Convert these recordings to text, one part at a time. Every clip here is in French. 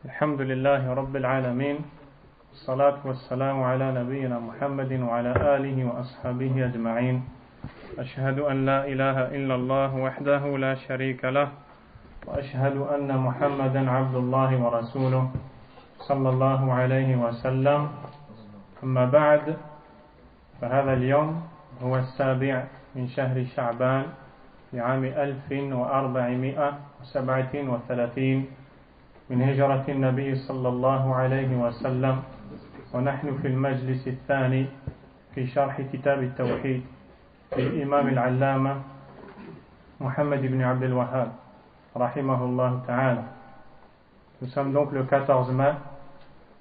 الحمد لله رب العالمين والصلاة والسلام على نبينا محمد وعلى آله وأصحابه أجمعين أشهد أن لا إله إلا الله وحده لا شريك له وأشهد أن محمدا عبد الله ورسوله صلى الله عليه وسلم أما بعد فهذا اليوم هو السابع من شهر شعبان لعام 1437 من هجرة النبي صلى الله عليه وسلم ونحن في المجلس الثاني في شرح كتاب التوحيد للإمام العلامة محمد بن عبد الوهاب رحمه الله تعالى. Nous sommes donc le 14 mai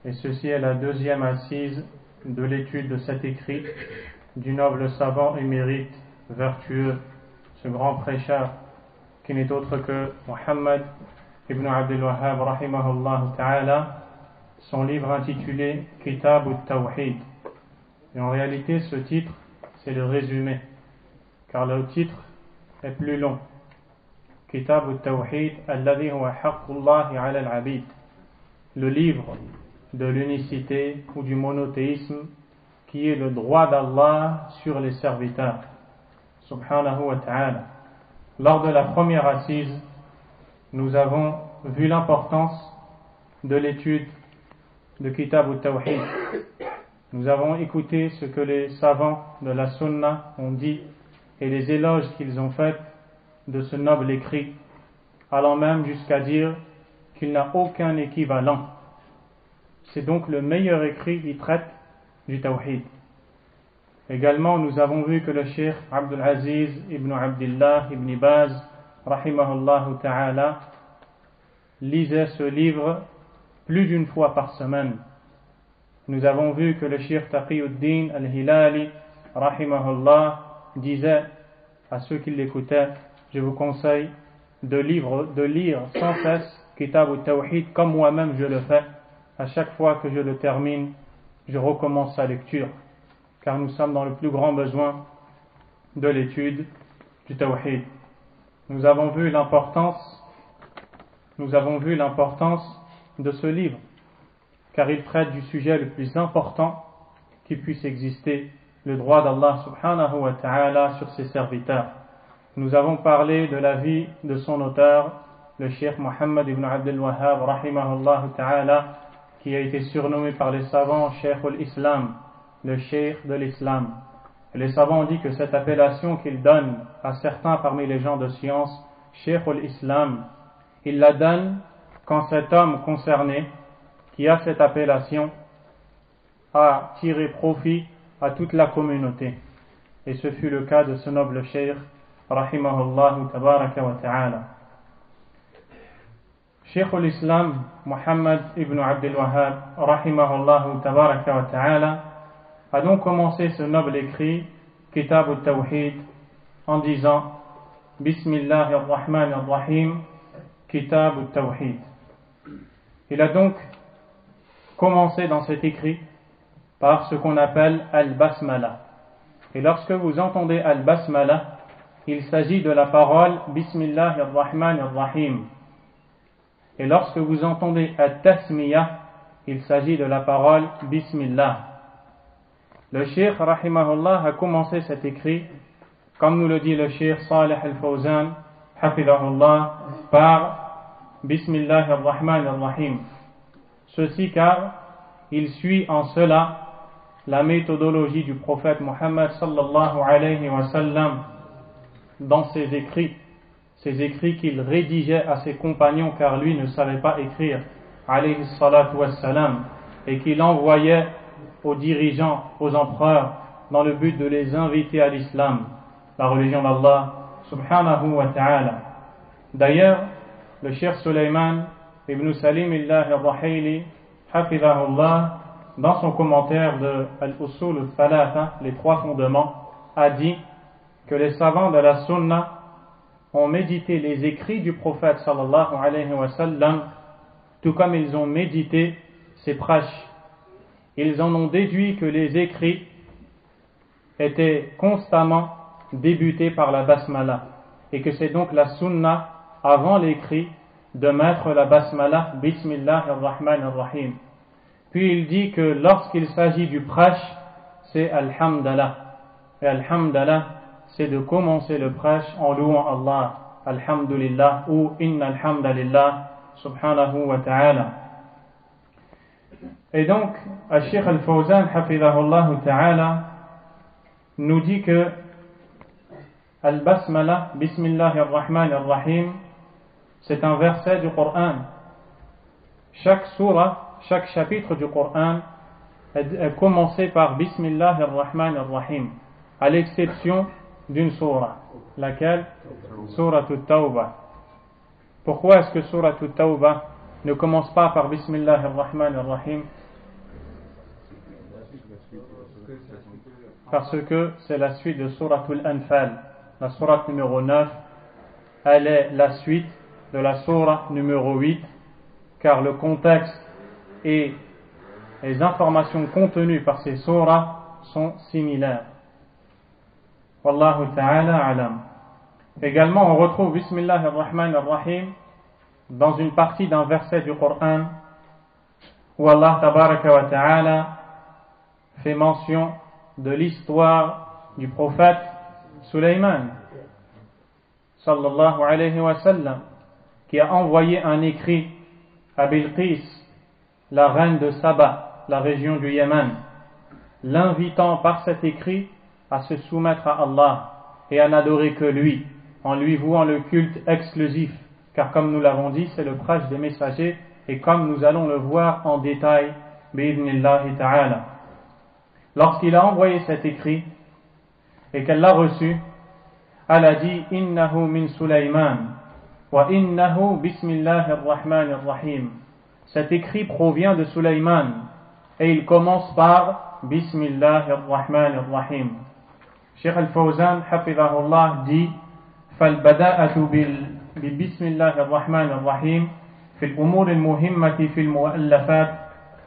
et ceci est la deuxième assise de l'étude de cet écrit du noble savant émérite vertueux, ce grand prêcheur qui n'est autre que Muhammad Ibn Abdul Wahhab rahimahullah ta'ala, son livre intitulé Kitab al-Tawhid. Et en réalité, ce titre, c'est le résumé, car le titre est plus long. Kitab al-Tawhid, alladhi huwa haqqullahi ala al-abid. Le livre de l'unicité ou du monothéisme, qui est le droit d'Allah sur les serviteurs. Subhanahu wa ta'ala. Lors de la première assise, nous avons vu l'importance de l'étude de Kitab al-Tawhid. Nous avons écouté ce que les savants de la Sunna ont dit et les éloges qu'ils ont faits de ce noble écrit, allant même jusqu'à dire qu'il n'a aucun équivalent. C'est donc le meilleur écrit qui traite du Tawhid. Également, nous avons vu que le Cheikh Abdul Aziz ibn Abdullah ibn Baz rahimahullah ta'ala lisait ce livre plus d'une fois par semaine. Nous avons vu que le Cheikh Taqiyuddin al-Hilali rahimahullah disait à ceux qui l'écoutaient: je vous conseille de lire sans cesse Kitab al-Tawhid comme moi-même je le fais. À chaque fois que je le termine, je recommence sa lecture, car nous sommes dans le plus grand besoin de l'étude du Tawhid. Nous avons vu l'importance de ce livre, car il traite du sujet le plus important qui puisse exister, le droit d'Allah subhanahu wa ta'ala sur ses serviteurs. Nous avons parlé de la vie de son auteur, le Cheikh Muhammad ibn Abdul Wahhab rahimahullah ta'ala, qui a été surnommé par les savants Cheikh al-Islam, le Cheikh de l'Islam. Et les savants ont dit que cette appellation qu'il donne à certains parmi les gens de science, Cheikh al-Islam, il la donne quand cet homme concerné, qui a cette appellation, a tiré profit à toute la communauté. Et ce fut le cas de ce noble Cheikh, rahimahullah tabaraka wa ta'ala. Cheikh al-Islam, Muhammad ibn Abdul Wahhab, rahimahullah tabaraka wa ta'ala, a donc commencé ce noble écrit, Kitab al-Tawhid, en disant Bismillahir Rahmanir Rahim, Kitab al-Tawhid. Il a donc commencé dans cet écrit par ce qu'on appelle Al-Basmala. Et lorsque vous entendez Al-Basmala, il s'agit de la parole Bismillahir Rahmanir Rahim. Et lorsque vous entendez At-Tasmiyah, il s'agit de la parole Bismillah. Le Cheikh rahimahullah a commencé cet écrit, comme nous le dit le Cheikh Salih al-Fawzan hafidahullah, par Bismillahir Rahmanir Rahim. Ceci car il suit en cela la méthodologie du prophète Muhammad sallallahu alayhi wa sallam dans ses écrits qu'il rédigeait à ses compagnons, car lui ne savait pas écrire alayhi salatu wassalam, et qu'il envoyait aux dirigeants, aux empereurs, dans le but de les inviter à l'islam, la religion d'Allah subhanahu wa ta'ala. D'ailleurs, le Cheikh Sulayman ibn Salim al-Rahili hafidahullah, dans son commentaire de Al-Usul al-Thalatha, les trois fondements, a dit que les savants de la Sunna ont médité les écrits du prophète sallallahu alayhi wa sallam, tout comme ils ont médité ses prêches. Ils en ont déduit que les écrits étaient constamment débutés par la basmala, et que c'est donc la sunna avant l'écrit de mettre la basmala Bismillah ar-Rahman ar-Rahim. Puis il dit que lorsqu'il s'agit du prêche, c'est Alhamdulillah. Et Alhamdulillah, c'est de commencer le prêche en louant Allah. Alhamdulillah ou Inna Alhamdulillah subhanahu wa ta'ala. Et donc, Al-Sheikh Al-Fawzan, hafidhahullah ta'ala, nous dit que Al-Basmala, Bismillah ar-Rahman ar-Rahim, c'est un verset du Coran. Chaque surah, chaque chapitre du Coran est commencé par Bismillah ar-Rahman ar-Rahim, à l'exception d'une surah, laquelle Surah At-Tawbah. Pourquoi est-ce que Surah At-Tawbah ne commence pas par Bismillah ar-Rahman ar-Rahim? Parce que c'est la suite de Surah Al-Anfal. La Surah numéro 9, elle est la suite de la Surah numéro 8, car le contexte et les informations contenues par ces surahs sont similaires. Wallahu ta'ala alam. Également, on retrouve Bismillah ar-Rahman ar-Rahim dans une partie d'un verset du Coran où Allah tabaraka wa ta'ala fait mention de l'histoire du prophète Sulayman sallallahu alayhi wa sallam, qui a envoyé un écrit à Bilqis, la reine de Saba, la région du Yémen, l'invitant par cet écrit à se soumettre à Allah et à n'adorer que lui, en lui vouant le culte exclusif, car comme nous l'avons dit, c'est le prêche des messagers, et comme nous allons le voir en détail, bi'idhnillahi ta'ala. Lorsqu'il a envoyé cet écrit et qu'elle l'a reçu, elle a dit innahu min Sulayman wa innahu bismillahir rahmanir rahim. Cet écrit provient de Sulayman et il commence par bismillahir rahmanir rahim. Cheikh Al-Fawzan hafidhahullah dit فالبداءة ببسم الله الرحمن الرحيم في الأمور المهمة في المؤلفات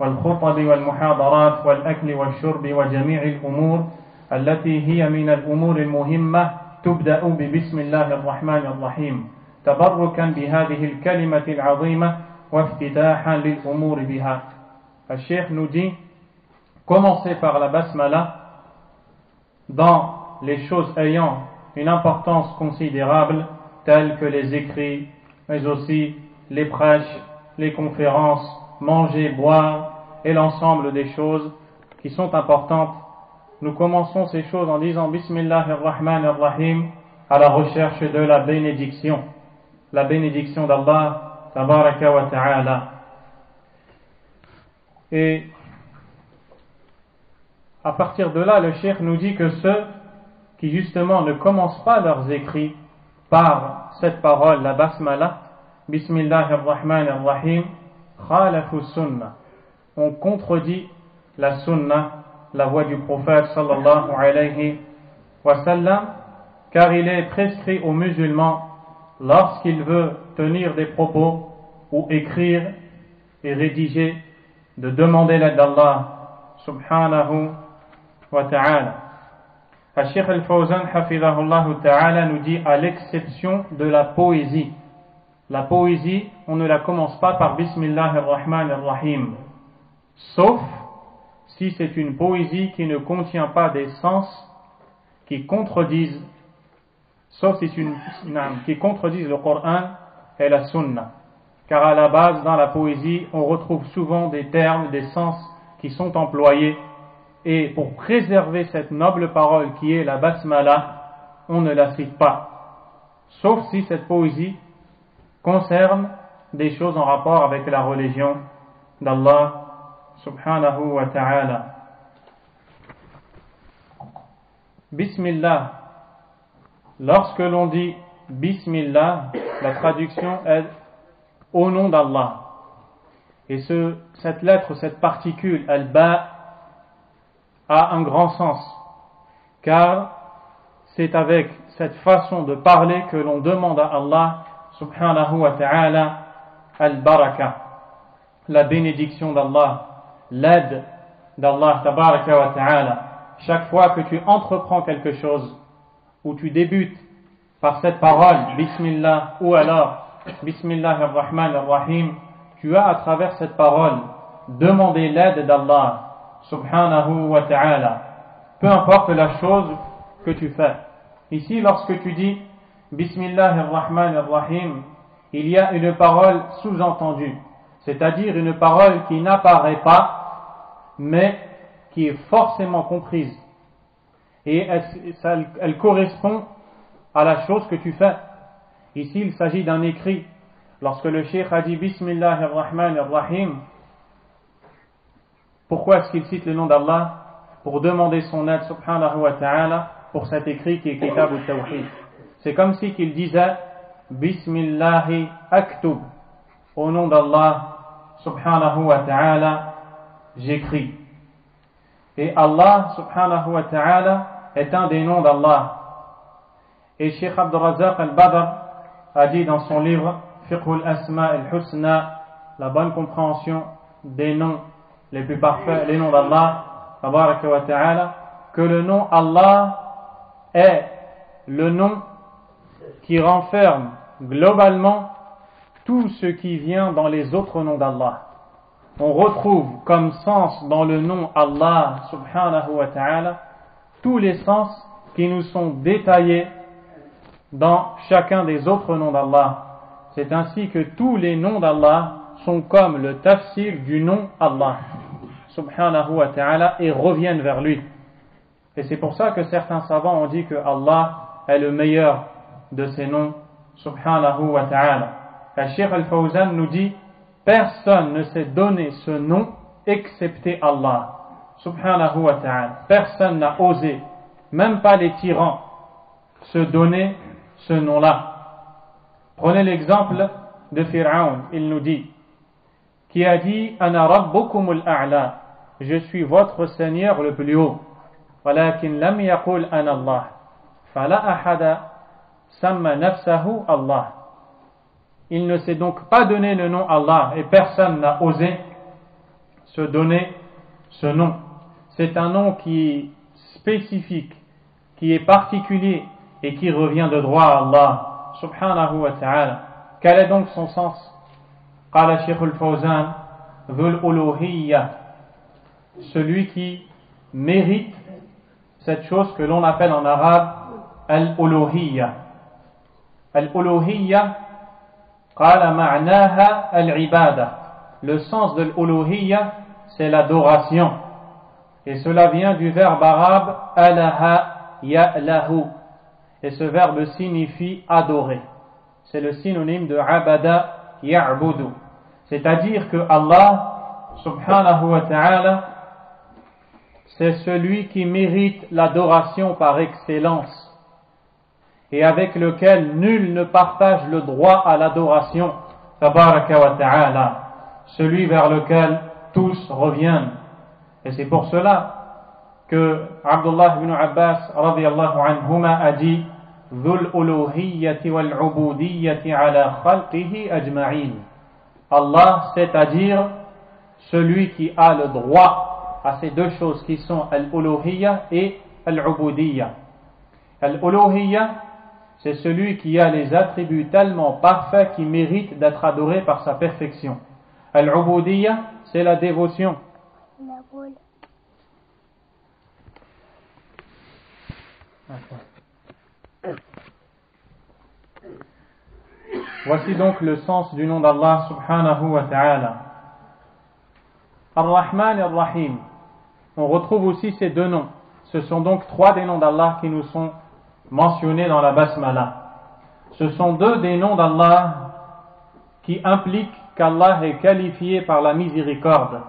والخطب والمحاضرات والأكل والشرب وجميع الأمور التي هي من الأمور المهمة تبدأ ببسم الله الرحمن الرحيم تبركا بهذه الكلمة العظيمة وافتتاحا للأمور بها. الشيخ nous dit commencez par la basmala dans les choses ayant une importance considérable telles que les écrits, mais aussi les prêches, les conférences, manger, boire et l'ensemble des choses qui sont importantes. Nous commençons ces choses en disant Bismillahir Rahmanir Rahim à la recherche de la bénédiction d'Allah Tabaraka wa Ta'ala. Et à partir de là, le cheikh nous dit que ceux qui justement ne commencent pas leurs écrits par cette parole, la basmala, Bismillahir Rahmanir Rahim, khalafu sunnah, on contredit la sunnah, la voie du prophète sallallahu alayhi wa sallam, car il est prescrit aux musulmans lorsqu'il veut tenir des propos ou écrire et rédiger de demander l'aide d'Allah subhanahu wa ta'ala. Al-Sheikh Al-Fawzan hafidhahullah ta'ala nous dit à l'exception de la poésie. La poésie, on ne la commence pas par Bismillahir Rahmanir Rahim, sauf si c'est une poésie qui ne contient pas des sens qui contredisent, sauf si c'est qui contredisent le Coran et la Sunna. Car à la base, dans la poésie, on retrouve souvent des termes, des sens qui sont employés. Et pour préserver cette noble parole qui est la basmala, on ne la cite pas. Sauf si cette poésie concerne des choses en rapport avec la religion d'Allah subhanahu wa ta'ala. Bismillah. Lorsque l'on dit Bismillah, la traduction est au nom d'Allah. Et cette lettre, cette particule, al-ba, a un grand sens, car c'est avec cette façon de parler que l'on demande à Allah subhanahu wa ta'ala al-baraka, la bénédiction d'Allah, l'aide d'Allah tabaraka wa ta'ala. Chaque fois que tu entreprends quelque chose ou tu débutes par cette parole Bismillah ou alors Bismillahirrahmanirrahim, tu as à travers cette parole demandé l'aide d'Allah subhanahu wa ta'ala, peu importe la chose que tu fais. Ici, lorsque tu dis Bismillahirrahmanirrahim, il y a une parole sous-entendue, c'est-à-dire une parole qui n'apparaît pas, mais qui est forcément comprise. Et elle correspond à la chose que tu fais. Ici, il s'agit d'un écrit. Lorsque le cheikh a dit Bismillahirrahmanirrahim, pourquoi est-ce qu'il cite le nom d'Allah? Pour demander son aide subhanahu wa ta'ala pour cet écrit qui est Kitab al-Tawhid. C'est comme si qu'il disait Bismillahi aktub, au nom d'Allah subhanahu wa ta'ala, j'écris. Et Allah subhanahu wa ta'ala est un des noms d'Allah. Et Cheikh Abdul Razak al-Badr a dit dans son livre Fiqh al-Asma al-Husna, la bonne compréhension des noms les plus parfaits, les noms d'Allah tabaraka wa ta'ala, que le nom Allah est le nom qui renferme globalement tout ce qui vient dans les autres noms d'Allah. On retrouve comme sens dans le nom Allah subhanahu wa ta'ala tous les sens qui nous sont détaillés dans chacun des autres noms d'Allah. C'est ainsi que tous les noms d'Allah sont comme le tafsir du nom Allah subhanahu wa ta'ala et reviennent vers lui. Et c'est pour ça que certains savants ont dit que Allah est le meilleur de ces noms subhanahu wa ta'ala. Et Cheikh Al-Fawzan nous dit personne ne s'est donné ce nom excepté Allah subhanahu wa ta'ala. Personne n'a osé, même pas les tyrans, se donner ce nom-là. Prenez l'exemple de Pharaon, il nous dit, qui a dit Ana rabbukumul a'la, je suis votre Seigneur le plus haut. Walakin lam yaqul ana Allah, fala ahada samma nafsahu Allah. Il ne s'est donc pas donné le nom Allah et personne n'a osé se donner ce nom. C'est un nom qui est spécifique, qui est particulier et qui revient de droit à Allah subhanahu wa ta'ala. Quel est donc son sens? Qala Shaykh al-Fawzan dhul uluhiyya, celui qui mérite cette chose que l'on appelle en arabe al-uluhiyya. Al-uluhiyya qala ma'naha al-ibada. Le sens de l'uluhiyya, c'est l'adoration. Et cela vient du verbe arabe alaha ya'lahu. Et ce verbe signifie adorer. C'est le synonyme de abada ya'budu. C'est-à-dire que Allah subhanahu wa ta'ala, c'est celui qui mérite l'adoration par excellence et avec lequel nul ne partage le droit à l'adoration, tabaraka wa ta'ala, celui vers lequel tous reviennent. Et c'est pour cela que Abdullah ibn Abbas radiyallahu anhuma a dit Dhul uluhiyyati wal ubudiyyati ala khalqihi ajma'in. Allah, c'est-à-dire celui qui a le droit à ces deux choses qui sont al-uluhiyya et al-ubudiyya. Al-uluhiyya, c'est celui qui a les attributs tellement parfaits qui méritent d'être adoré par sa perfection. Al-ubudiyya, c'est la dévotion. Voici donc le sens du nom d'Allah subhanahu wa ta'ala. Ar-Rahman et Ar-Rahim. On retrouve aussi ces deux noms. Ce sont donc trois des noms d'Allah qui nous sont mentionnés dans la Basmala. Ce sont deux des noms d'Allah qui impliquent qu'Allah est qualifié par la miséricorde.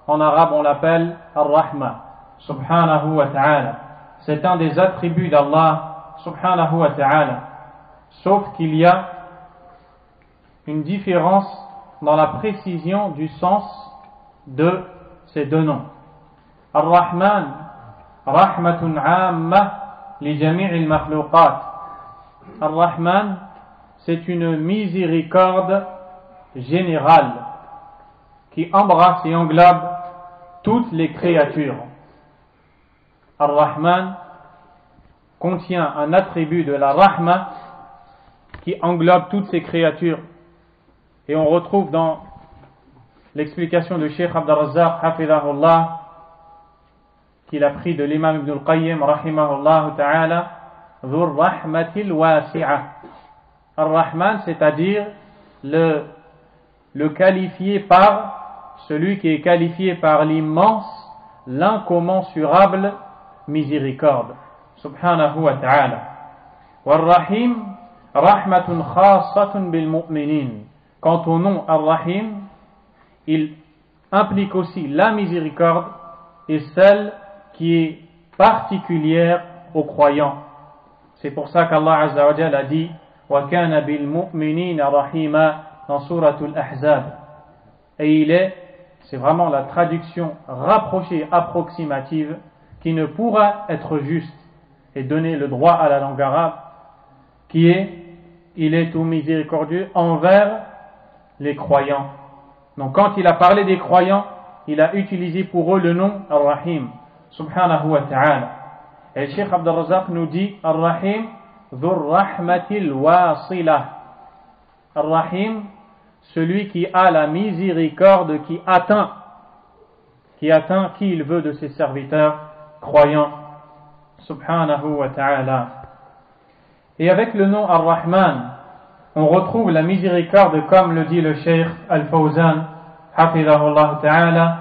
En arabe, on l'appelle Ar-Rahma subhanahu wa ta'ala. C'est un des attributs d'Allah subhanahu wa ta'ala. Sauf qu'il y a une différence dans la précision du sens de ces deux noms. Ar-Rahman, rahmatun amma li jami'il makhluqat. Ar-Rahman, c'est une miséricorde générale qui embrasse et englobe toutes les créatures. Ar-Rahman contient un attribut de la rahma qui englobe toutes ces créatures. Et on retrouve dans l'explication de Cheikh Abd al-Razzaq, hafidhahullah, qu'il a pris de l'imam Ibn al-Qayyim, rahimahullah ta'ala, dhur rahmatil wasi'a. Ar-Rahman, c'est-à-dire le qualifié par celui qui est qualifié par l'immense, l'incommensurable miséricorde. Subhanahu wa ta'ala. War-Rahim, rahmatun khassatun bil mu'minin. Quant au nom Ar-Rahim, il implique aussi la miséricorde et celle qui est particulière aux croyants. C'est pour ça qu'Allah Azza wa Jalla a dit wa kana bil mu'minina rahima dans Suratul Ahzab. Et c'est vraiment la traduction rapprochée, approximative, qui ne pourra être juste et donner le droit à la langue arabe, qui est il est tout miséricordieux envers les croyants. Donc quand il a parlé des croyants, il a utilisé pour eux le nom Ar-Rahim, subhanahu wa ta'ala. Et le Cheikh Abd al-Razzaq nous dit Ar-Rahim dhur rahmatil wasila. Ar-Rahim, celui qui a la miséricorde qui atteint qui il veut de ses serviteurs croyants, subhanahu wa ta'ala. Et avec le nom Ar-Rahman, on retrouve la miséricorde, comme le dit le Cheikh Al-Fawzan, hafidhahullah ta'ala,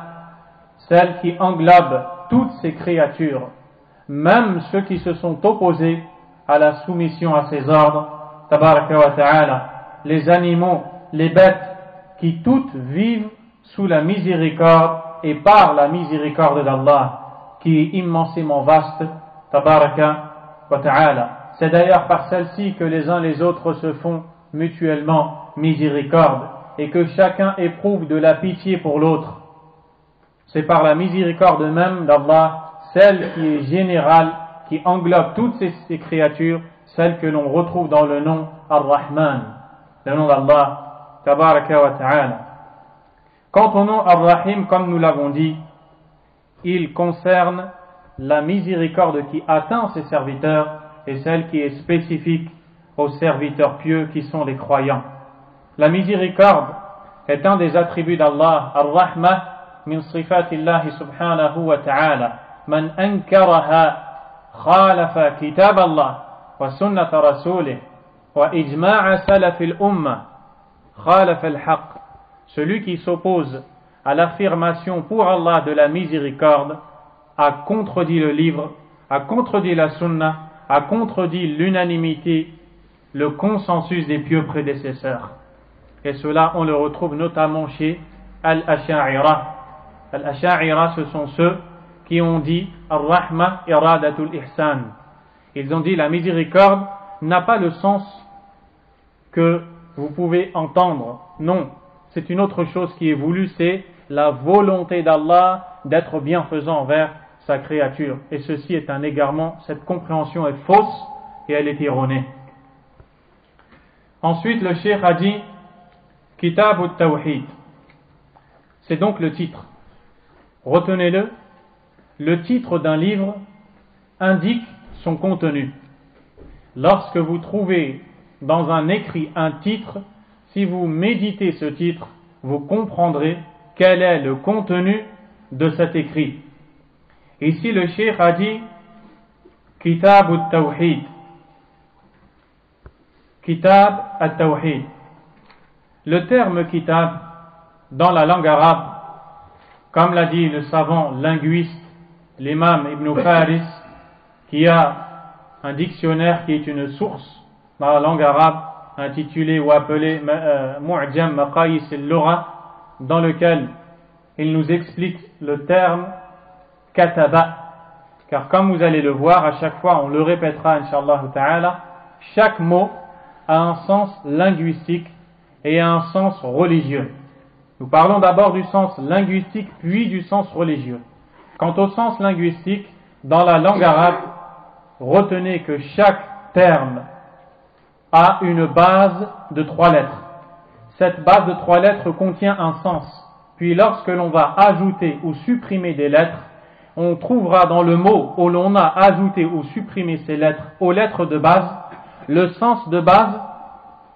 celle qui englobe toutes ces créatures, même ceux qui se sont opposés à la soumission à ses ordres, tabaraka wa ta'ala, les animaux, les bêtes, qui toutes vivent sous la miséricorde et par la miséricorde d'Allah, qui est immensément vaste, tabaraka wa ta'ala. C'est d'ailleurs par celle-ci que les uns les autres se font mutuellement miséricorde et que chacun éprouve de la pitié pour l'autre. C'est par la miséricorde même d'Allah, celle qui est générale, qui englobe toutes ces créatures, celle que l'on retrouve dans le nom Ar-Rahman, le nom d'Allah, tabaraka wa ta'ala. Quant au nom Ar-Rahim, comme nous l'avons dit, il concerne la miséricorde qui atteint ses serviteurs et celle qui est spécifique aux serviteurs pieux qui sont les croyants. La miséricorde est un des attributs d'Allah. Ar-Rahmah min sifatillahi subhanahu wa ta'ala. Man ankaraha khalafa kitab Allah wa sunnata rasulih wa ijma'a salafil umma khalafa al-haq. Celui qui s'oppose à l'affirmation pour Allah de la miséricorde a contredit le livre, a contredit la sunna, a contredit l'unanimité, le consensus des pieux prédécesseurs. Et cela, on le retrouve notamment chez Al-Asha'ira. Al-Asha'ira, ce sont ceux qui ont dit Ar-Rahma iradatul ihsan. Ils ont dit la miséricorde n'a pas le sens que vous pouvez entendre. Non, c'est une autre chose qui est voulue, c'est la volonté d'Allah d'être bienfaisant envers sa créature. Et ceci est un égarement, cette compréhension est fausse et elle est erronée. Ensuite, le cheikh a dit Kitab al-Tawhid. C'est donc le titre. Retenez-le. Le titre d'un livre indique son contenu. Lorsque vous trouvez dans un écrit un titre, si vous méditez ce titre, vous comprendrez quel est le contenu de cet écrit. Ici, le cheikh a dit Kitab al-Tawhid. Kitab al-Tawhid. Le terme kitab, dans la langue arabe, comme l'a dit le savant linguiste, l'imam Ibn Faris, qui a un dictionnaire qui est une source dans la langue arabe, intitulé ou appelé Mu'jam Maqayis al-Lugha, dans lequel il nous explique le terme kataba. Car comme vous allez le voir, à chaque fois, on le répétera, Inch'Allah ta'ala, chaque mot a un sens linguistique et un sens religieux. Nous parlons d'abord du sens linguistique, puis du sens religieux. Quant au sens linguistique, dans la langue arabe, retenez que chaque terme a une base de 3 lettres. Cette base de 3 lettres contient un sens. Puis lorsque l'on va ajouter ou supprimer des lettres, on trouvera dans le mot où l'on a ajouté ou supprimé ces lettres aux lettres de base, le sens de base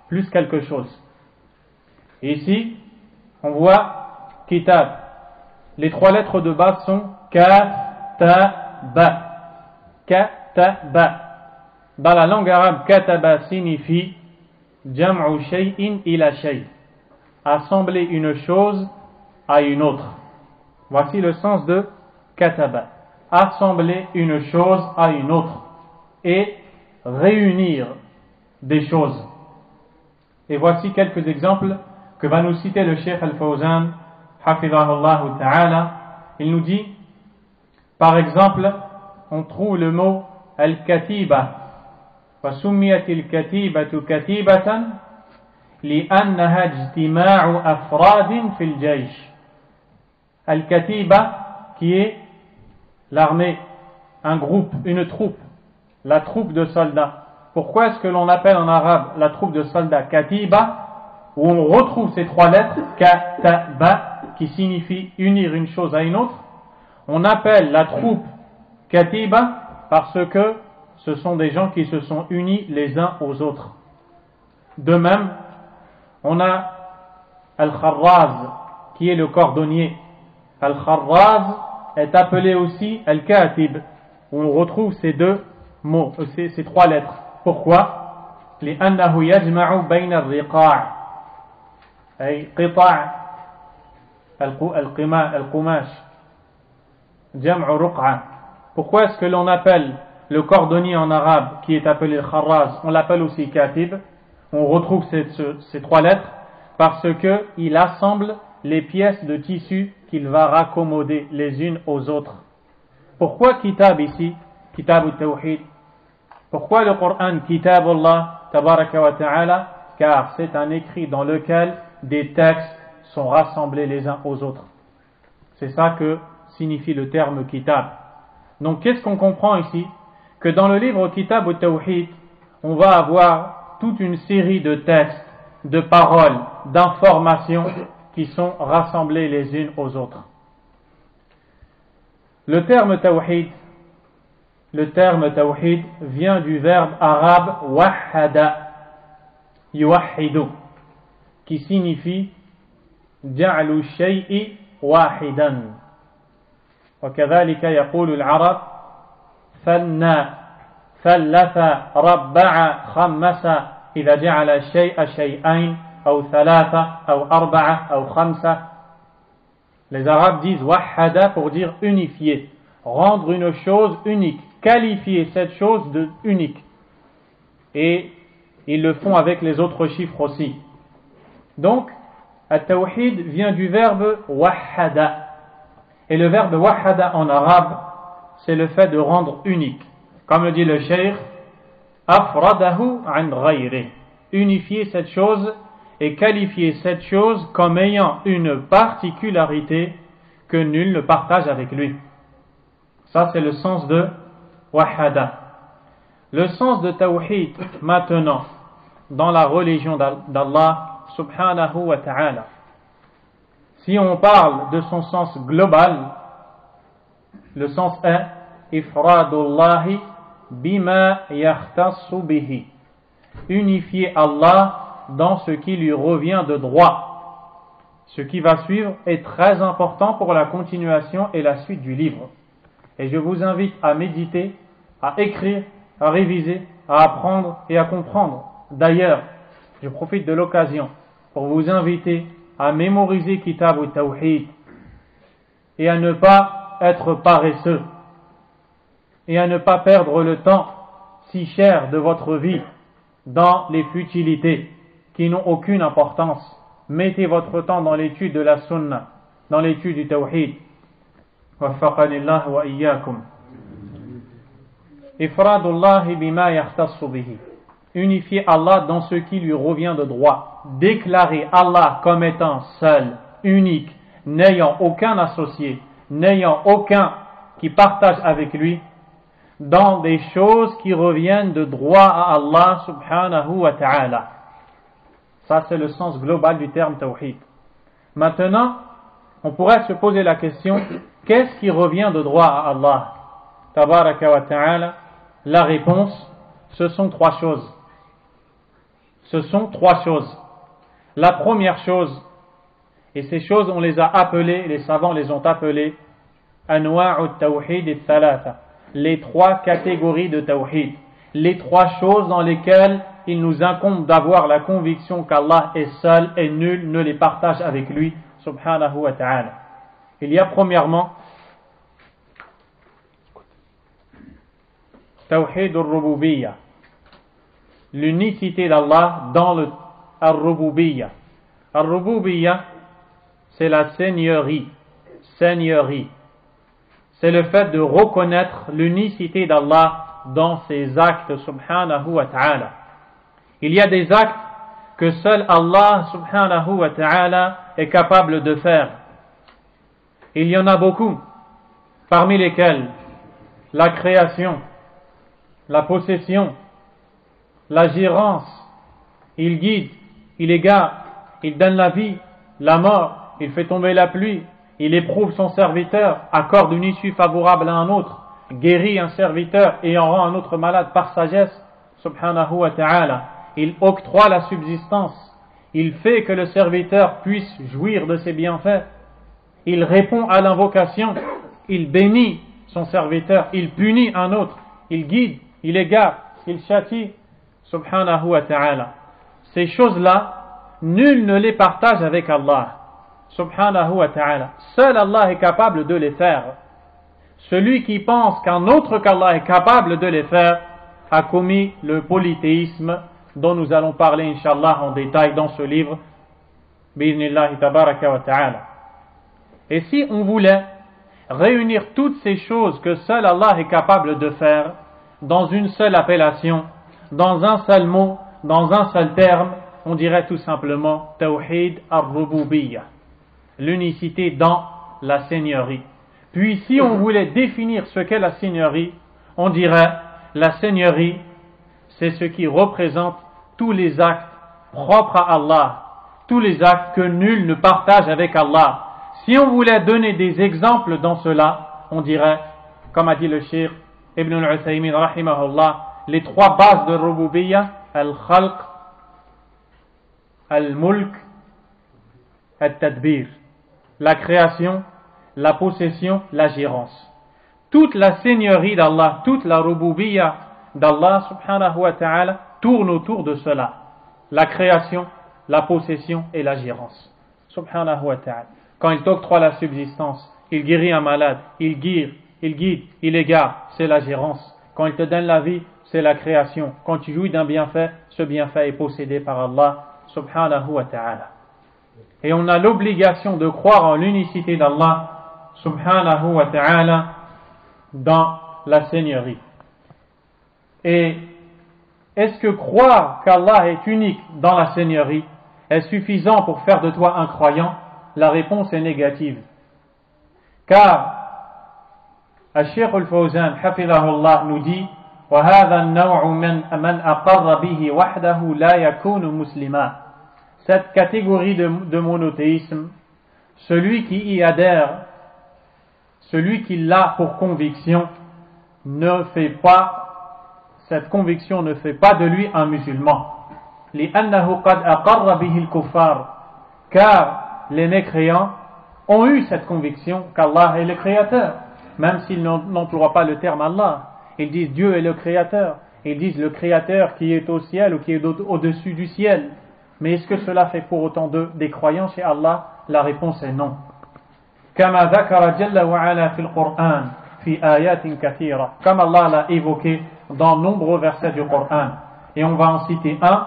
plus quelque chose. Et ici, on voit kitab. Les trois lettres de base sont kataba. Kataba. Dans la langue arabe, kataba signifie jam'u shay'in ila shay'. Assembler une chose à une autre. Voici le sens de kataba. Assembler une chose à une autre et réunir des choses. Et voici quelques exemples que va nous citer le Cheikh Al-Fawzan, hafidhahullah ta'ala. Il nous dit, par exemple, on trouve le mot al-katiba. وسميت الكتيبة كتيبة لأنها اجتماع أفراد في الجيش. Al-Katiba, qui est l'armée, un groupe, une troupe, la troupe de soldats. Pourquoi est-ce que l'on appelle en arabe la troupe de soldats Katiba, où on retrouve ces trois lettres, Kataba, qui signifie unir une chose à une autre? On appelle la troupe Katiba parce que ce sont des gens qui se sont unis les uns aux autres. De même, on a Al-Kharraz, qui est le cordonnier. Al-Kharraz est appelé aussi Al-Katib, où on retrouve ces deux mots, ces trois lettres. Pourquoi? لأنه يجمع بين الرقاع أي قطع القماش جمع رقعة. Pourquoi est-ce que l'on appelle le cordonnier en arabe, qui est appelé Kharraz, on l'appelle aussi Katib? On retrouve ces trois lettres parce qu'il assemble les pièces de tissu qu'il va raccommoder les unes aux autres. Pourquoi Kitab ici? Kitab al-Tawhid. Pourquoi le Coran Kitab Allah tabaraka wa ta'ala? Car c'est un écrit dans lequel des textes sont rassemblés les uns aux autres. C'est ça que signifie le terme Kitab. Donc qu'est-ce qu'on comprend ici? Que dans le livre Kitab al-Tawhid, on va avoir toute une série de textes, de paroles, d'informations qui sont rassemblées les unes aux autres. Le terme Tawhid vient du verbe arabe wahada, yuwahidu, qui signifie ja'lu shay'i wahidan. وكذلك يقول العرب ثنى ثلث ربع خمس إذا جعل الشيء شيئين أو ثلاثة أو أربعة أو خمسة. Les Arabes disent wahada pour dire unifier, rendre une chose unique, qualifier cette chose de unique. Et ils le font avec les autres chiffres aussi. Donc, at-tawhid vient du verbe wahada. Et le verbe wahada en arabe, c'est le fait de rendre unique. Comme le dit le cheikh, afradahu an ghayri. Unifier cette chose et qualifier cette chose comme ayant une particularité que nul ne partage avec lui. Ça, c'est le sens de wahada. Le sens de tawhid, maintenant, dans la religion d'Allah subhanahu wa ta'ala. Si on parle de son sens global, le sens est ifradullahi bima yakhtassu bihi. Unifier Allah dans ce qui lui revient de droit. Ce qui va suivre est très important pour la continuation et la suite du livre. Et je vous invite à méditer, à écrire, à réviser, à apprendre et à comprendre. D'ailleurs, je profite de l'occasion pour vous inviter à mémoriser Kitab al-Tawhid et à ne pas être paresseux et à ne pas perdre le temps si cher de votre vie dans les futilités qui n'ont aucune importance. Mettez votre temps dans l'étude de la Sunna, dans l'étude du Tawhid. Waffaqanillah wa iyyakum. Ifradullahi bima yakhtassu bihi. Unifier Allah dans ce qui lui revient de droit. Déclarer Allah comme étant seul, unique, n'ayant aucun associé, n'ayant aucun qui partage avec lui, dans des choses qui reviennent de droit à Allah subhanahu wa ta'ala. Ça, c'est le sens global du terme tawhid. Maintenant, on pourrait se poser la question, qu'est-ce qui revient de droit à Allah tabaraka wa ta'ala? La réponse, ce sont trois choses. Ce sont trois choses. La première chose, et ces choses on les a appelées, les savants les ont appelées Anwa'u Tawhid et Thalatha, les trois catégories de Tawhid, les trois choses dans lesquelles il nous incombe d'avoir la conviction qu'Allah est seul et nul ne les partage avec lui, subhanahu wa ta'ala. Il y a premièrement Tawhid al-Rububiyyah, l'unicité d'Allah dans le al-Rububiyyah. Al-Rububiyyah, c'est la seigneurie. C'est le fait de reconnaître l'unicité d'Allah dans ses actes, subhanahu wa ta'ala. Il y a des actes que seul Allah, subhanahu wa ta'ala, est capable de faire. Il y en a beaucoup, parmi lesquels la création, la possession, la gérance, il guide, il égare, il donne la vie, la mort, il fait tomber la pluie, il éprouve son serviteur, accorde une issue favorable à un autre, guérit un serviteur et en rend un autre malade par sagesse, subhanahu wa ta'ala. Il octroie la subsistance, il fait que le serviteur puisse jouir de ses bienfaits, il répond à l'invocation, il bénit son serviteur, il punit un autre, il guide, il égare, il châtie, subhanahu wa ta'ala. Ces choses-là, nul ne les partage avec Allah, subhanahu wa ta'ala. Seul Allah est capable de les faire. Celui qui pense qu'un autre qu'Allah est capable de les faire a commis le polythéisme dont nous allons parler inshallah en détail dans ce livre, bi'idhnillahi tabaraka wa ta'ala. Et si on voulait réunir toutes ces choses que seul Allah est capable de faire dans une seule appellation, dans un seul mot, dans un seul terme, on dirait tout simplement Tawhid al-Rububiyyah, l'unicité dans la seigneurie. Puis si on voulait définir ce qu'est la seigneurie, on dirait la seigneurie, c'est ce qui représente tous les actes propres à Allah, tous les actes que nul ne partage avec Allah. Si on voulait donner des exemples dans cela, on dirait, comme a dit le Cheikh Ibn al-Uthaymin rahimahullah, les trois bases de Rububiyyah, al-Khalq, al-Mulk, al-Tadbir, la création, la possession, la gérance. Toute la seigneurie d'Allah, toute la Rububiyyah d'Allah subhanahu wa ta'ala tourne autour de cela, la création, la possession et la gérance, subhanahu wa ta'ala. Quand il t'octroie la subsistance, il guérit un malade, il guide, il égare, c'est la gérance. Quand il te donne la vie, c'est la création. Quand tu jouis d'un bienfait, ce bienfait est possédé par Allah subhanahu wa ta'ala. Et on a l'obligation de croire en l'unicité d'Allah subhanahu wa ta'ala dans la seigneurie. Et est-ce que croire qu'Allah est unique dans la seigneurie est suffisant pour faire de toi un croyant? La réponse est négative. Car Al-Sheikh Al-Fawzan hafidhahullah nous dit وَهَذَا النَّوْعُ مَنْ أَقَرَّ بِهِ وَحْدَهُ لَا يَكُونُ مُسْلِمًا. Cette catégorie de monothéisme, celui qui y adhère, celui qui l'a pour conviction, cette conviction ne fait pas de lui un musulman. لِأَنَّهُ قَدْ أَقَرَّ بِهِ الْكُفَّارِ. Car les mécréants ont eu cette conviction qu'Allah est le créateur, même s'ils n'emploient pas le terme Allah. Ils disent Dieu est le créateur, ils disent le créateur qui est au ciel ou qui est au-dessus du ciel. Mais est-ce que cela fait pour autant d'eux des croyants chez Allah? La réponse est non. كما ذكر جل وعلا في القرآن في آيات كثيرة, comme Allah l'a évoqué dans nombreux versets du Coran. Et on va en citer un.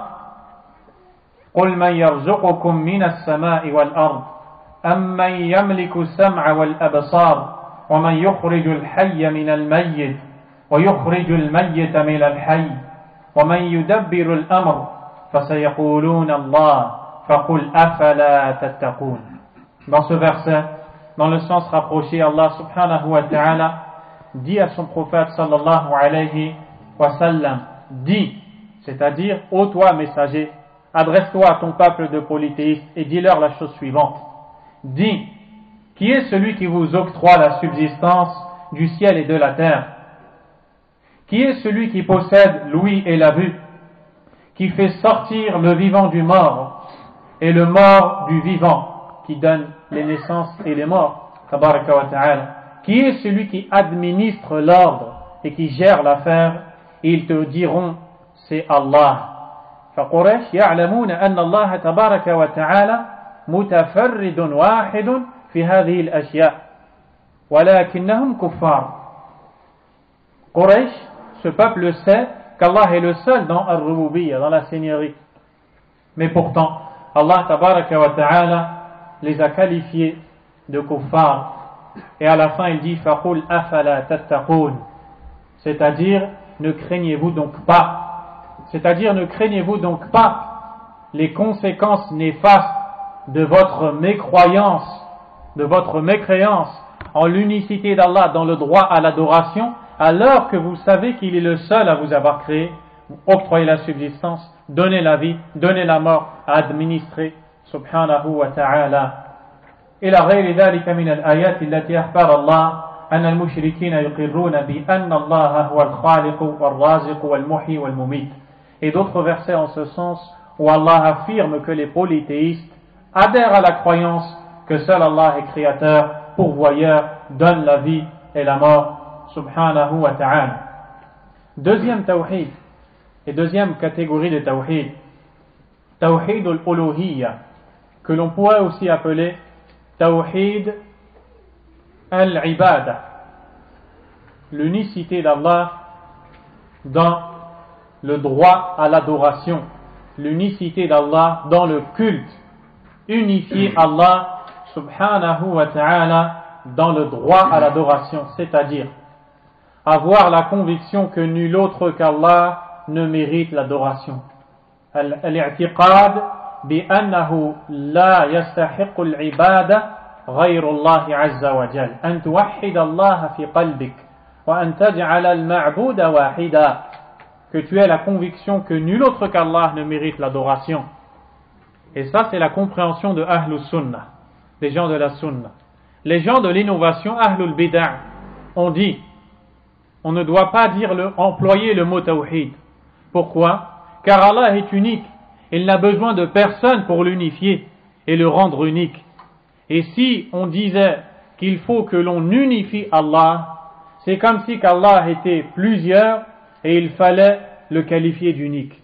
قل من يرزقكم من السماء والأرض أمن يملك السمع والأبصار ومن يخرج الحي من الميت ويخرج الميت من الحي ومن يدبر الأمر فسيقولون الله فقل أفلا تتقون. Dans ce verset, dans le sens rapproché, Allah subhanahu wa ta'ala dit à son prophète sallallahu alayhi wa sallam, dis, c'est-à-dire, ô toi messager, adresse-toi à ton peuple de polythéistes et dis-leur la chose suivante. Dis, qui est celui qui vous octroie la subsistance du ciel et de la terre? Qui est celui qui possède l'ouïe et la vue, qui fait sortir le vivant du mort, et le mort du vivant, qui donne les naissances et les morts, tabaraka wa ta'ala. Qui est celui qui administre l'ordre et qui gère l'affaire? Ils te diront, c'est Allah. فقريش يعلمون أن الله تبارك وتعالى متفرد واحد في هذه الأشياء ولكنهم كفار. Quraysh, ce peuple sait qu'Allah est le seul dans Ar-Rububiyya, dans la Seigneurie. Mais pourtant, Allah tabaraka wa ta'ala les a qualifiés de kuffar. Et à la fin, il dit فَقُلْ أَفَلَا تَتَّقُونَ, c'est-à-dire, ne craignez-vous donc pas. C'est-à-dire, ne craignez-vous donc pas les conséquences néfastes de votre mécroyance, de votre mécréance en l'unicité d'Allah, dans le droit à l'adoration, alors que vous savez qu'il est le seul à vous avoir créé, octroyer la subsistance, donner la vie, donner la mort, administrer, subhanahu wa ta'ala. إلى غير ذلك من الآيات التي أخبر الله أن المشركين يقرون بأن الله هو الخالق والرازق والمحيي والمميت. Et d'autres versets en ce sens où Allah affirme que les polythéistes adhèrent à la croyance que seul Allah est créateur, pourvoyeur, donne la vie et la mort, subhanahu wa ta'ala. Deuxième tawhid et deuxième catégorie de tawhid, tawhid al-uluhiyya, que l'on pourrait aussi appeler tawhid al-ibada, l'unicité d'Allah dans le droit à l'adoration, l'unicité d'Allah dans le culte, unifier Allah subhanahu wa ta'ala dans le droit à l'adoration, c'est-à-dire avoir la conviction que nul autre qu'Allah ne mérite l'adoration. Al-i'tiqad بأنه لا يستحق العبادة غير الله عز وجل أن توحد الله في قلبك وأن تجعل المعبود واحدا, que tu aies la conviction que nul autre qu'Allah ne mérite l'adoration. Et ça, c'est la compréhension de Ahlul Sunnah, les gens de la Sunnah. Les gens de l'innovation, Ahlul Bid'ah, ont dit, on ne doit pas employer le mot tawhid. Pourquoi? Car Allah est unique. Il n'a besoin de personne pour l'unifier et le rendre unique. Et si on disait qu'il faut que l'on unifie Allah, c'est comme si qu'Allah était plusieurs et il fallait le qualifier d'unique.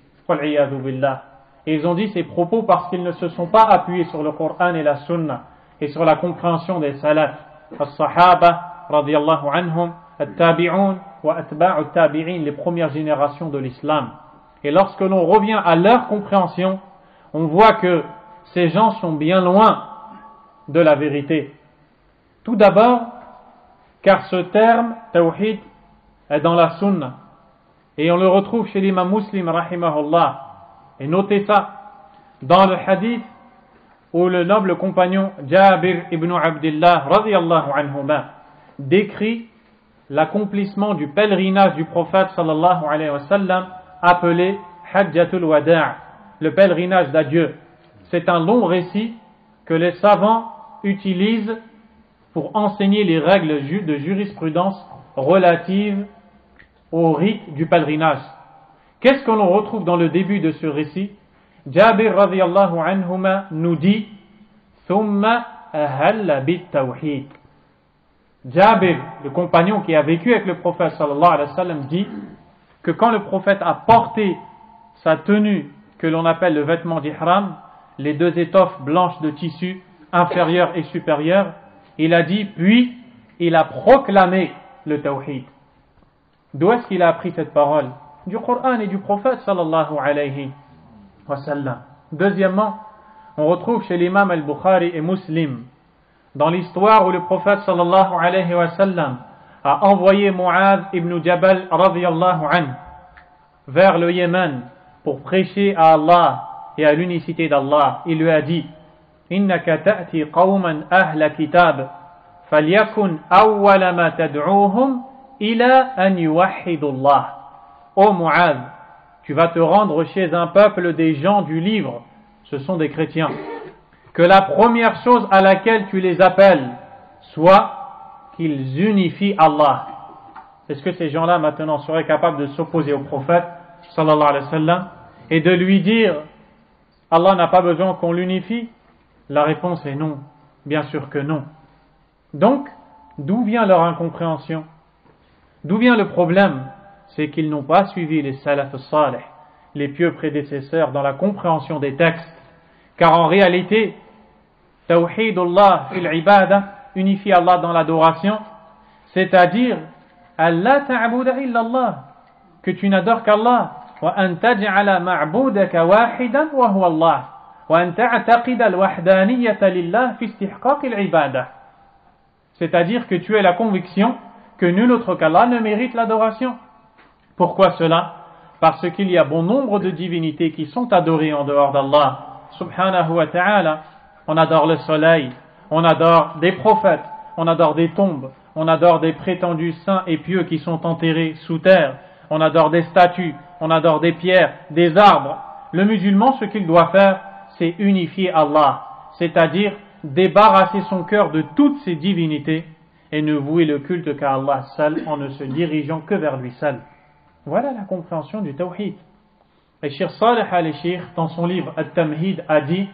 Et ils ont dit ces propos parce qu'ils ne se sont pas appuyés sur le Coran et la Sunna et sur la compréhension des salafs, as-sahaba radiyallahu anhum, at-tabi'un wa atba'u tabi'in, les premières générations de l'islam. Et lorsque l'on revient à leur compréhension, on voit que ces gens sont bien loin de la vérité. Tout d'abord, car ce terme, tawhid, est dans la sunna. Et on le retrouve chez l'imam Muslim, rahimahullah. Et notez ça, dans le hadith où le noble compagnon Jabir ibn Abdullah, radiyallahu anhuma, décrit l'accomplissement du pèlerinage du prophète, sallallahu alayhi wa sallam, appelé Hajjatul Wada', le pèlerinage d'adieu. C'est un long récit que les savants utilisent pour enseigner les règles de jurisprudence relatives au rite du pèlerinage. Qu'est-ce que l'on retrouve dans le début de ce récit? Jabir radiyallahu anhuma nous dit Thumma ahalla bit tawhid. Jabir, le compagnon qui a vécu avec le prophète sallallahu alayhi wa sallam, dit que quand le prophète a porté sa tenue que l'on appelle le vêtement d'ihram, les deux étoffes blanches de tissu inférieure et supérieure, il a dit, puis il a proclamé le tawhid. D'où est-ce qu'il a appris cette parole? Du Coran et du prophète sallallahu alayhi wa sallam. Deuxièmement, on retrouve chez l'imam al-Bukhari et Muslim, dans l'histoire où le prophète sallallahu alayhi wa sallam a envoyé Mu'adh ibn Jabal radiyallahu anhu vers le Yémen pour prêcher à Allah et à l'unicité d'Allah. Il lui a dit Innaka ta'ti qawman ahla kitab falyakun awwala ma tad'uuhum ila an yuwahhidu Allah. Ô Mu'adh, tu vas te rendre chez un peuple des gens du livre, ce sont des chrétiens, que la première chose à laquelle tu les appelles soit qu'ils unifient Allah. Est-ce que ces gens-là maintenant seraient capables de s'opposer au prophète sallallahu alayhi wa sallam et de lui dire Allah n'a pas besoin qu'on l'unifie? La réponse est non, bien sûr que non. Donc, d'où vient leur incompréhension? D'où vient le problème? C'est qu'ils n'ont pas suivi les salaf salih, les pieux prédécesseurs dans la compréhension des textes. Car en réalité, Tawhidullah fil ibada, unifier Allah dans l'adoration, c'est-à-dire Allah ta'buda illa Allah, que tu n'adores qu'Allah, wa an taj'ala ma'budaka wahidan wa huwa Allah, wa an ta'taqid al-wahdaniyata lillah fi istihqaq al-ibada. C'est-à-dire que tu aies la conviction que nul autre qu'Allah ne mérite l'adoration. Pourquoi cela? Parce qu'il y a bon nombre de divinités qui sont adorées en dehors d'Allah subhanahu wa ta'ala. On adore le soleil, on adore des prophètes, on adore des tombes, on adore des prétendus saints et pieux qui sont enterrés sous terre, on adore des statues, on adore des pierres, des arbres. Le musulman, ce qu'il doit faire, c'est unifier Allah, c'est-à-dire débarrasser son cœur de toutes ces divinités et ne vouer le culte qu'à Allah seul en ne se dirigeant que vers lui seul. Voilà la compréhension du tawhid. Et Cheikh Salih al-Sheikh, dans son livre At-Tamhid, a dit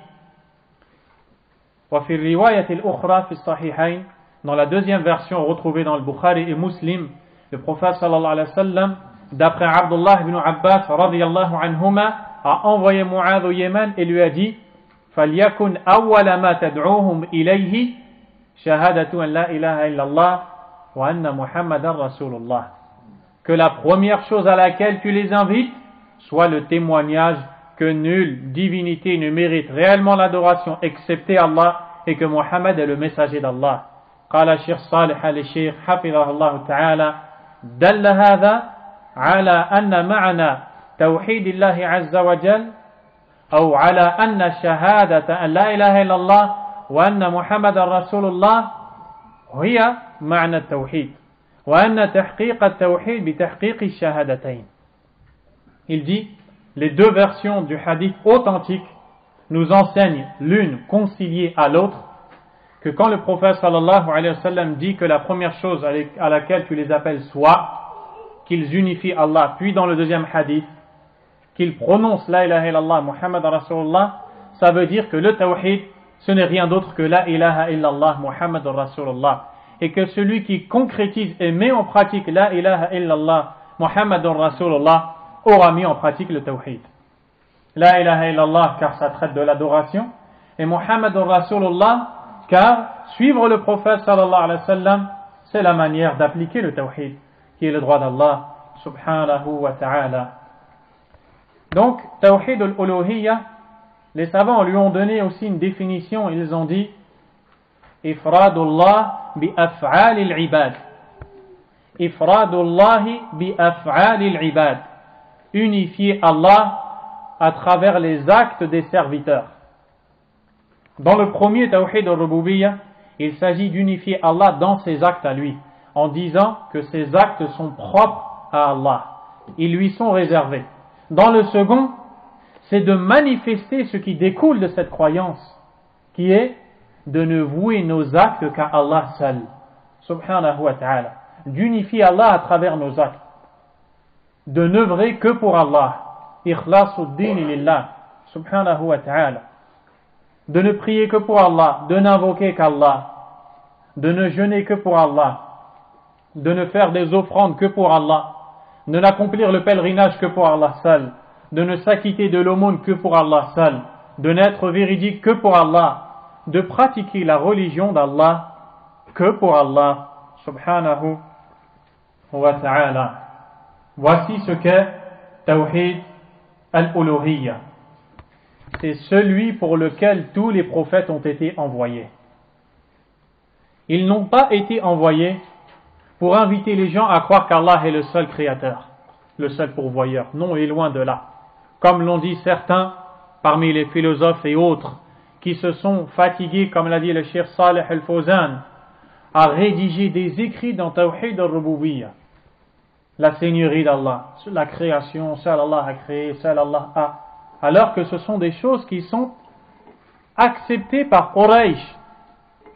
وفي الرواية الأخرى في الصحيحين, dans la deuxième version retrouvée dans le Bukhari et Muslim, le prophète sallallahu alayhi wa sallam, d'après Abdullah ibn Abbas radiyallahu anhuma, a envoyé Mu'adh au Yémen et lui a dit فَلْيَكُنْ أَوَّلَ مَا تَدْعُوهُمْ إِلَيْهِ شَهَادَةُ أَنْ لَا إِلَهَ إِلَّا اللَّهِ وَأَنَّ مُحَمَّدًا رَسُولُ اللَّهِ. Que la première chose à laquelle tu les invites soit le témoignage que nulle divinité ne mérite réellement l'adoration excepté Allah et que Muhammad est le messager d'Allah. قال الشيخ صالح الشيخ حفظه الله تعالى دل هذا على أن معنى توحيد الله عز وجل أو على أن شهادة أن لا إله إلا الله وأن محمد رسول الله هي معنى التوحيد وأن تحقيق التوحيد بتحقيق الشهادتين. Il dit, les deux versions du hadith authentique nous enseignent l'une conciliée à l'autre, que quand le prophète sallallahu alayhi wa sallam dit que la première chose à laquelle tu les appelles soit qu'ils unifient Allah, puis dans le deuxième hadith qu'ils prononcent la ilaha illallah Muhammad Rasulullah, ça veut dire que le tawhid ce n'est rien d'autre que la ilaha illallah Muhammad Rasulullah, et que celui qui concrétise et met en pratique la ilaha illallah Muhammad Rasulullah aura mis en pratique le tawhid. La ilaha illallah car ça traite de l'adoration, et Muhammad Rasulullah car suivre le prophète sallallahu alayhi wa sallam c'est la manière d'appliquer le tawhid qui est le droit d'Allah subhanahu wa ta'ala. Donc tawhid al-uluhiyya, les savants lui ont donné aussi une définition. Ils ont dit ifradullah bi af'al al-ibad, ifradullah bi af'al al-ibad, unifier Allah à travers les actes des serviteurs. Dans le premier tawhid al-rububiyya, il s'agit d'unifier Allah dans ses actes à lui, en disant que ses actes sont propres à Allah, ils lui sont réservés. Dans le second, c'est de manifester ce qui découle de cette croyance, qui est de ne vouer nos actes qu'à Allah seul, subhanahu wa ta'ala, d'unifier Allah à travers nos actes, de n'œuvrer que pour Allah, ikhlasuddin lillah, subhanahu wa ta'ala, de ne prier que pour Allah, de n'invoquer qu'Allah, de ne jeûner que pour Allah, de ne faire des offrandes que pour Allah, de n'accomplir le pèlerinage que pour Allah seul, de ne s'acquitter de l'aumône que pour Allah seul, de n'être véridique que pour Allah, de pratiquer la religion d'Allah que pour Allah subhanahu wa ta'ala. Voici ce qu'est Tawhid al-Uluhiyya. C'est celui pour lequel tous les prophètes ont été envoyés. Ils n'ont pas été envoyés pour inviter les gens à croire qu'Allah est le seul créateur, le seul pourvoyeur. Non, et loin de là. Comme l'ont dit certains parmi les philosophes et autres qui se sont fatigués, comme l'a dit le Cheikh Salih al-Fawzan, à rédiger des écrits dans Tawhid al-Rububiyya, la seigneurie d'Allah, la création, seul Allah a créé, seul Allah a, alors que ce sont des choses qui sont acceptées par Quraysh,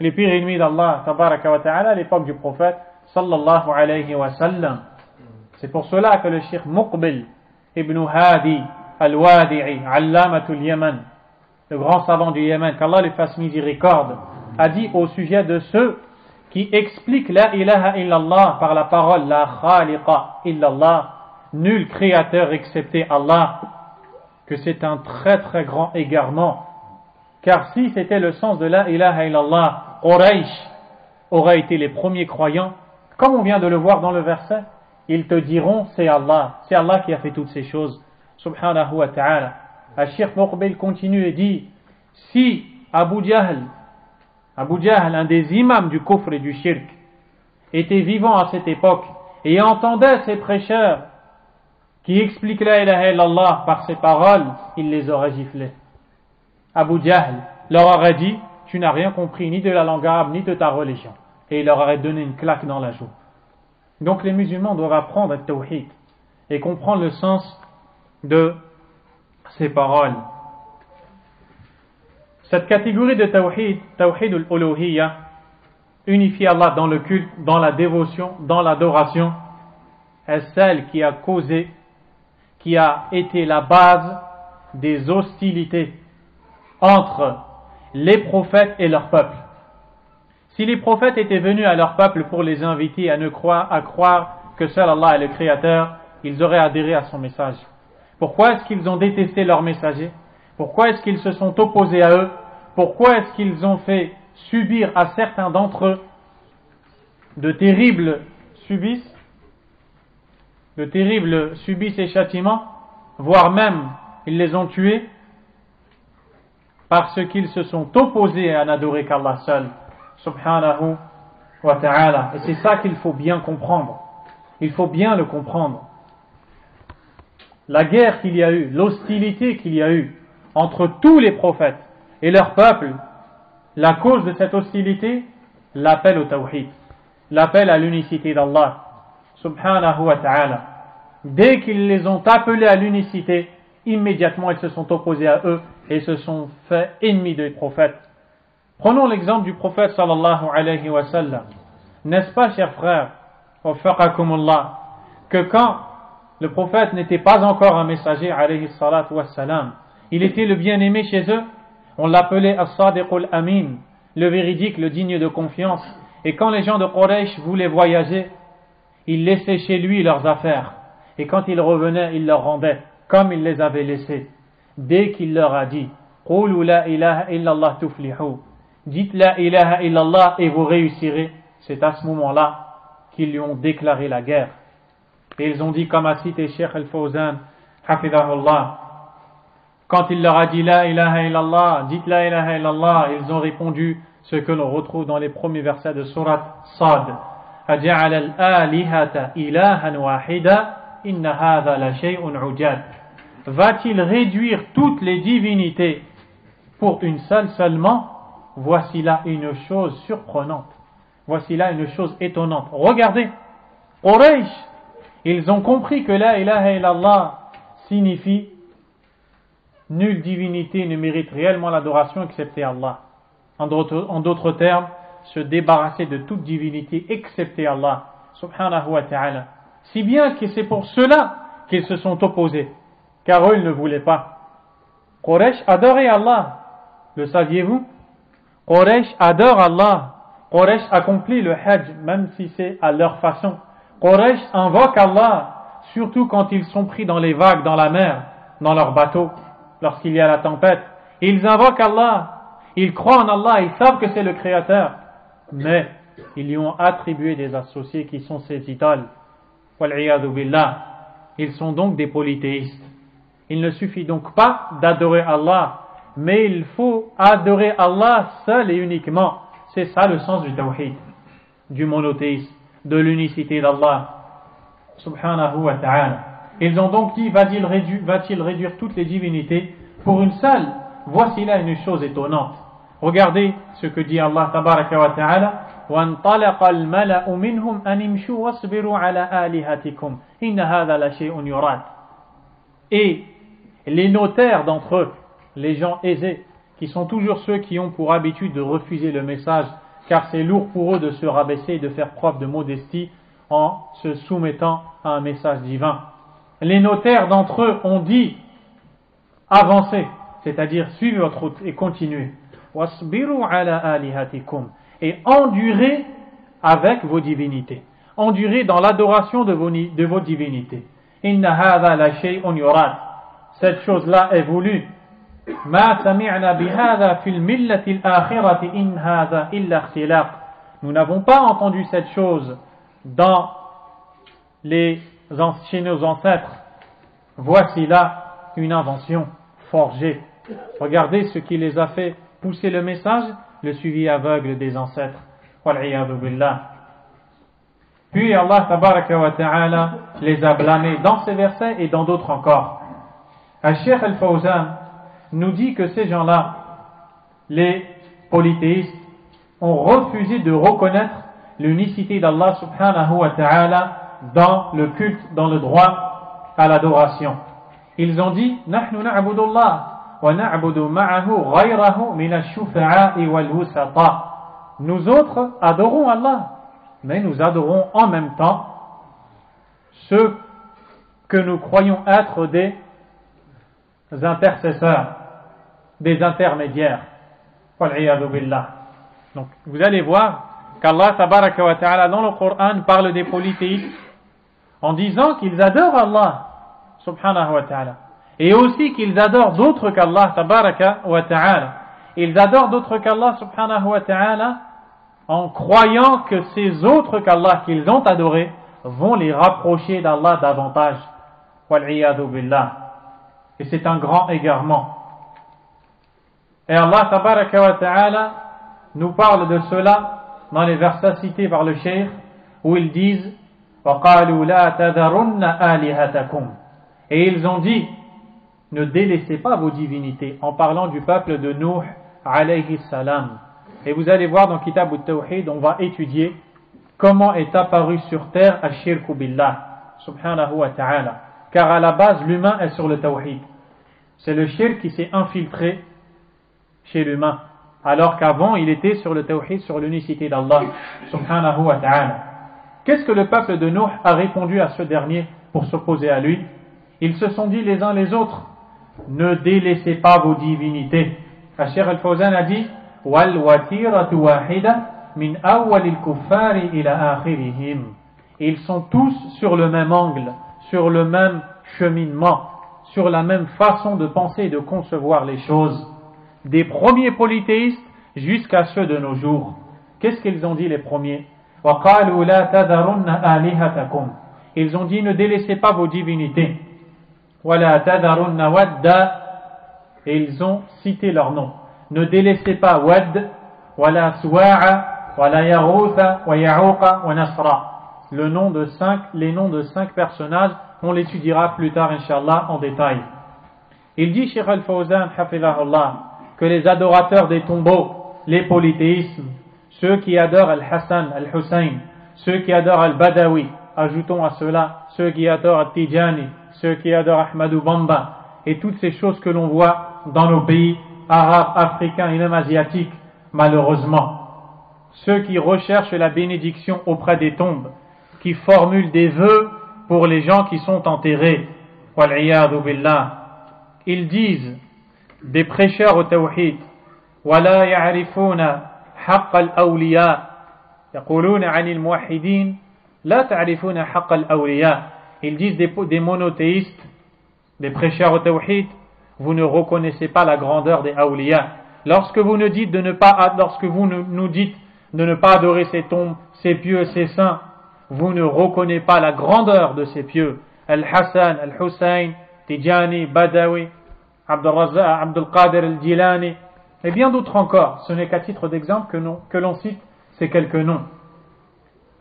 les pires ennemis d'Allah tabaraka wa ta'ala à l'époque du prophète sallallahu alayhi wa sallam. C'est pour cela que le Cheikh Muqbil ibn Hadi al-Wadi'i, allamatul Yaman, le grand savant du Yémen, qu'Allah lui fasse miséricorde, a dit au sujet de ceux qui expliquent la ilaha illallah par la parole la khaliqa illallah, nul créateur excepté Allah, que c'est un très très grand égarement. Car si c'était le sens de la ilaha illallah, Quraysh auraient été les premiers croyants, comme on vient de le voir dans le verset, ils te diront c'est Allah qui a fait toutes ces choses, subhanahu wa ta'ala. Al-Sheikh Muqbil continue et dit, si Abu Jahl, un des imams du kufr et du shirk, était vivant à cette époque et entendait ces prêcheurs qui expliquent la ilaha illallah par ces paroles, il les aurait giflés. Abu Jahl leur aurait dit, tu n'as rien compris ni de la langue arabe ni de ta religion, et il leur aurait donné une claque dans la joue. Donc les musulmans doivent apprendre le tawhid et comprendre le sens de ces paroles. Cette catégorie de tawhid, tawhid al-uluhiyya, unifier Allah dans le culte, dans la dévotion, dans l'adoration, est celle qui a causé, qui a été la base des hostilités entre les prophètes et leur peuple. Si les prophètes étaient venus à leur peuple pour les inviter à croire que seul Allah est le Créateur, ils auraient adhéré à son message. Pourquoi est-ce qu'ils ont détesté leurs messagers? Pourquoi est-ce qu'ils se sont opposés à eux? Pourquoi est-ce qu'ils ont fait subir à certains d'entre eux de terribles subisses et châtiments, voire même ils les ont tués parce qu'ils se sont opposés à n'adorer qu'Allah seul, subhanahu wa ta'ala. Et c'est ça qu'il faut bien comprendre. Il faut bien le comprendre. La guerre qu'il y a eu, l'hostilité qu'il y a eu entre tous les prophètes et leur peuple, la cause de cette hostilité, l'appel au tawhid, l'appel à l'unicité d'Allah, subhanahu wa ta'ala. Dès qu'ils les ont appelés à l'unicité, immédiatement ils se sont opposés à eux et se sont fait ennemis des prophètes. Prenons l'exemple du prophète sallallahu alayhi wa sallam. N'est-ce pas, chers frères, waffaqakumullah, que quand le prophète n'était pas encore un messager alayhi salatu wa salam, il était le bien-aimé chez eux, on l'appelait as-sadiqul amin, le véridique, le digne de confiance. Et quand les gens de Quraysh voulaient voyager, il laissait chez lui leurs affaires. Et quand ils revenaient, il leur rendait comme il les avait laissés. Dès qu'il leur a dit Qulu la ilaha illallah tuflihu, dites la ilaha illallah et vous réussirez, c'est à ce moment-là qu'ils lui ont déclaré la guerre. Et ils ont dit, comme a cité Cheikh Al-Fawzan, hafidahullah, quand il leur a dit la ilaha illallah, dites la ilaha illallah, ils ont répondu ce que l'on retrouve dans les premiers versets de Surat Sad. Aja'ala al-alihata ilahan wahida, inna hadha la shay'un ujad. Va-t-il réduire toutes les divinités pour une seule seulement? Voici là une chose surprenante. Voici là une chose étonnante. Regardez, Quraysh, ils ont compris que la ilaha illallah signifie nulle divinité ne mérite réellement l'adoration excepté Allah. En d'autres termes, se débarrasser de toute divinité excepté Allah, subhanahu wa ta'ala. Si bien que c'est pour cela qu'ils se sont opposés, car eux ils ne voulaient pas. Quraysh adorait Allah, le saviez-vous? Quraysh adore Allah. Quraysh accomplit le hajj, même si c'est à leur façon. Quraysh invoque Allah, surtout quand ils sont pris dans les vagues, dans la mer, dans leur bateau, lorsqu'il y a la tempête. Ils invoquent Allah, ils croient en Allah, ils savent que c'est le Créateur, mais ils lui ont attribué des associés qui sont ses idoles. Wal'iyadu billah. Ils sont donc des polythéistes. Il ne suffit donc pas d'adorer Allah, mais il faut adorer Allah seul et uniquement. C'est ça le sens du tawhid, du monothéisme, de l'unicité d'Allah, subhanahu wa ta'ala. Ils ont donc dit, va-t-il réduire toutes les divinités pour une seule? Voici là une chose étonnante. Regardez ce que dit Allah tabaraka wa ta'ala. وَانْطَلَقَ الْمَلَأُ مِنْهُمْ أَنِ امْشُوا وَاصْبِرُوا عَلَى آلِهَتِكُمْ إِنَّ هَذَا لَشَيْءٌ يُرَادُ. Et les notaires d'entre eux, les gens aisés, qui sont toujours ceux qui ont pour habitude de refuser le message, car c'est lourd pour eux de se rabaisser et de faire preuve de modestie en se soumettant à un message divin. Les notaires d'entre eux ont dit, avancez, c'est-à-dire suivez votre route et continuez. Wasbiru ala alihatikum, et endurez avec vos divinités. Endurez dans l'adoration de vos divinités. Inna hadha la shay'un yurad. Cette chose-là est voulue. Ma sami'na bihadha fil millati al-akhirati in hadha illa ikhtilaq. Nous n'avons pas entendu cette chose chez nos ancêtres. Voici là une invention forgée. Regardez ce qui les a fait pousser le message, le suivi aveugle des ancêtres. Wal'iyadu billah. Puis Allah tabaraka wa ta'ala les a blâmés dans ces versets et dans d'autres encore. Al-Sheikh Al-Fawzan nous dit que ces gens-là, les polythéistes, ont refusé de reconnaître l'unicité d'Allah subhanahu wa ta'ala dans le culte, dans le droit à l'adoration. Ils ont dit « Nahnu na'budu Allah wa na'budu ma'ahu ghayrahu min ash-shufa'i wal-wusata » Nous autres adorons Allah, mais nous adorons en même temps ceux que nous croyons être des intercesseurs, des intermédiaires. Wal'iyadu billah. Donc, vous allez voir qu'Allah tabaraka wa ta'ala dans le Coran parle des polythéistes en disant qu'ils adorent Allah subhanahu wa ta'ala et aussi qu'ils adorent d'autres qu'Allah tabaraka wa ta'ala. Ils adorent d'autres qu'Allah subhanahu wa ta'ala en croyant que ces autres qu'Allah qu'ils ont adorés vont les rapprocher d'Allah davantage. Wal'iyadu billah. Et c'est un grand égarement. Et Allah tabaraka wa ta'ala nous parle de cela dans les versets cités par le cheikh où ils disent وَقَالُوا لَا تَذَرُنَّ آلِهَتَكُمْ. Et ils ont dit ne délaissez pas vos divinités, en parlant du peuple de Nuh alayhi salam. Et vous allez voir dans Kitab al-Tawhid, on va étudier comment est apparu sur terre Ash-Shirku Billah subhanahu wa ta'ala, car à la base l'humain est sur le Tawhid. C'est le shirk qui s'est infiltré chez l'humain, alors qu'avant il était sur le Tawhid, sur l'unicité d'Allah subhanahu wa ta'ala. Qu'est-ce que le peuple de Nuh a répondu à ce dernier pour s'opposer à lui? Ils se sont dit les uns les autres ne délaissez pas vos divinités. Al-Sheikh Al-Fawzan a dit wal watiratu wahida min awwal al-kuffari ila akhirihim. Ils sont tous sur le même angle, sur le même cheminement, sur la même façon de penser et de concevoir les choses, des premiers polythéistes jusqu'à ceux de nos jours. Qu'est-ce qu'ils ont dit les premiers? وَقَالُوا لَا تَذَرُنَّ آلِهَتَكُمْ. Ils ont dit ne délaissez pas vos divinités. وَلَا تَذَرُنَّ وَدَّ. Et ils ont cité leur nom. Ne délaissez pas Wad, وَلَا سُوَاعَ, وَلَا يَغُوثَ, وَيَعُوقَ, وَنَسْرَ. Les noms de 5 personnages, on l'étudiera plus tard, Inch'Allah, en détail. Il dit, Cheikh Al-Fawzan, hafidhahullah, que les adorateurs des tombeaux, les polythéismes, ceux qui adorent Al-Hassan, Al-Hussein, ceux qui adorent Al-Badawi, ajoutons à cela, ceux qui adorent Al-Tijani, ceux qui adorent Ahmadou Bamba, et toutes ces choses que l'on voit dans nos pays arabes, africains et même asiatiques, malheureusement. Ceux qui recherchent la bénédiction auprès des tombes, qui formulent des vœux pour les gens qui sont enterrés. Wal'iyadu billah. Ils disent, des prêcheurs au tawhid, وَلَا يَعْرِفُونَ حَقَّ الْأَوْلِيَاءِ يَقُولُونَ عَنِ الْمُوَحِّدِينَ لَا تَعْرِفُونَ حَقَّ الْأَوْلِيَاءِ. Ils disent des monothéistes, des prêcheurs au tawhid, vous ne reconnaissez pas la grandeur des awliya. Lorsque vous nous dites de ne pas adorer ces tombes, ces pieux, ces saints, vous ne reconnaissez pas la grandeur de ces pieux. Al-Hassan, Al-Hussein, Tijani, Badawi, Abdul Qadir Al-Jilani, et bien d'autres encore. Ce n'est qu'à titre d'exemple que l'on cite ces quelques noms.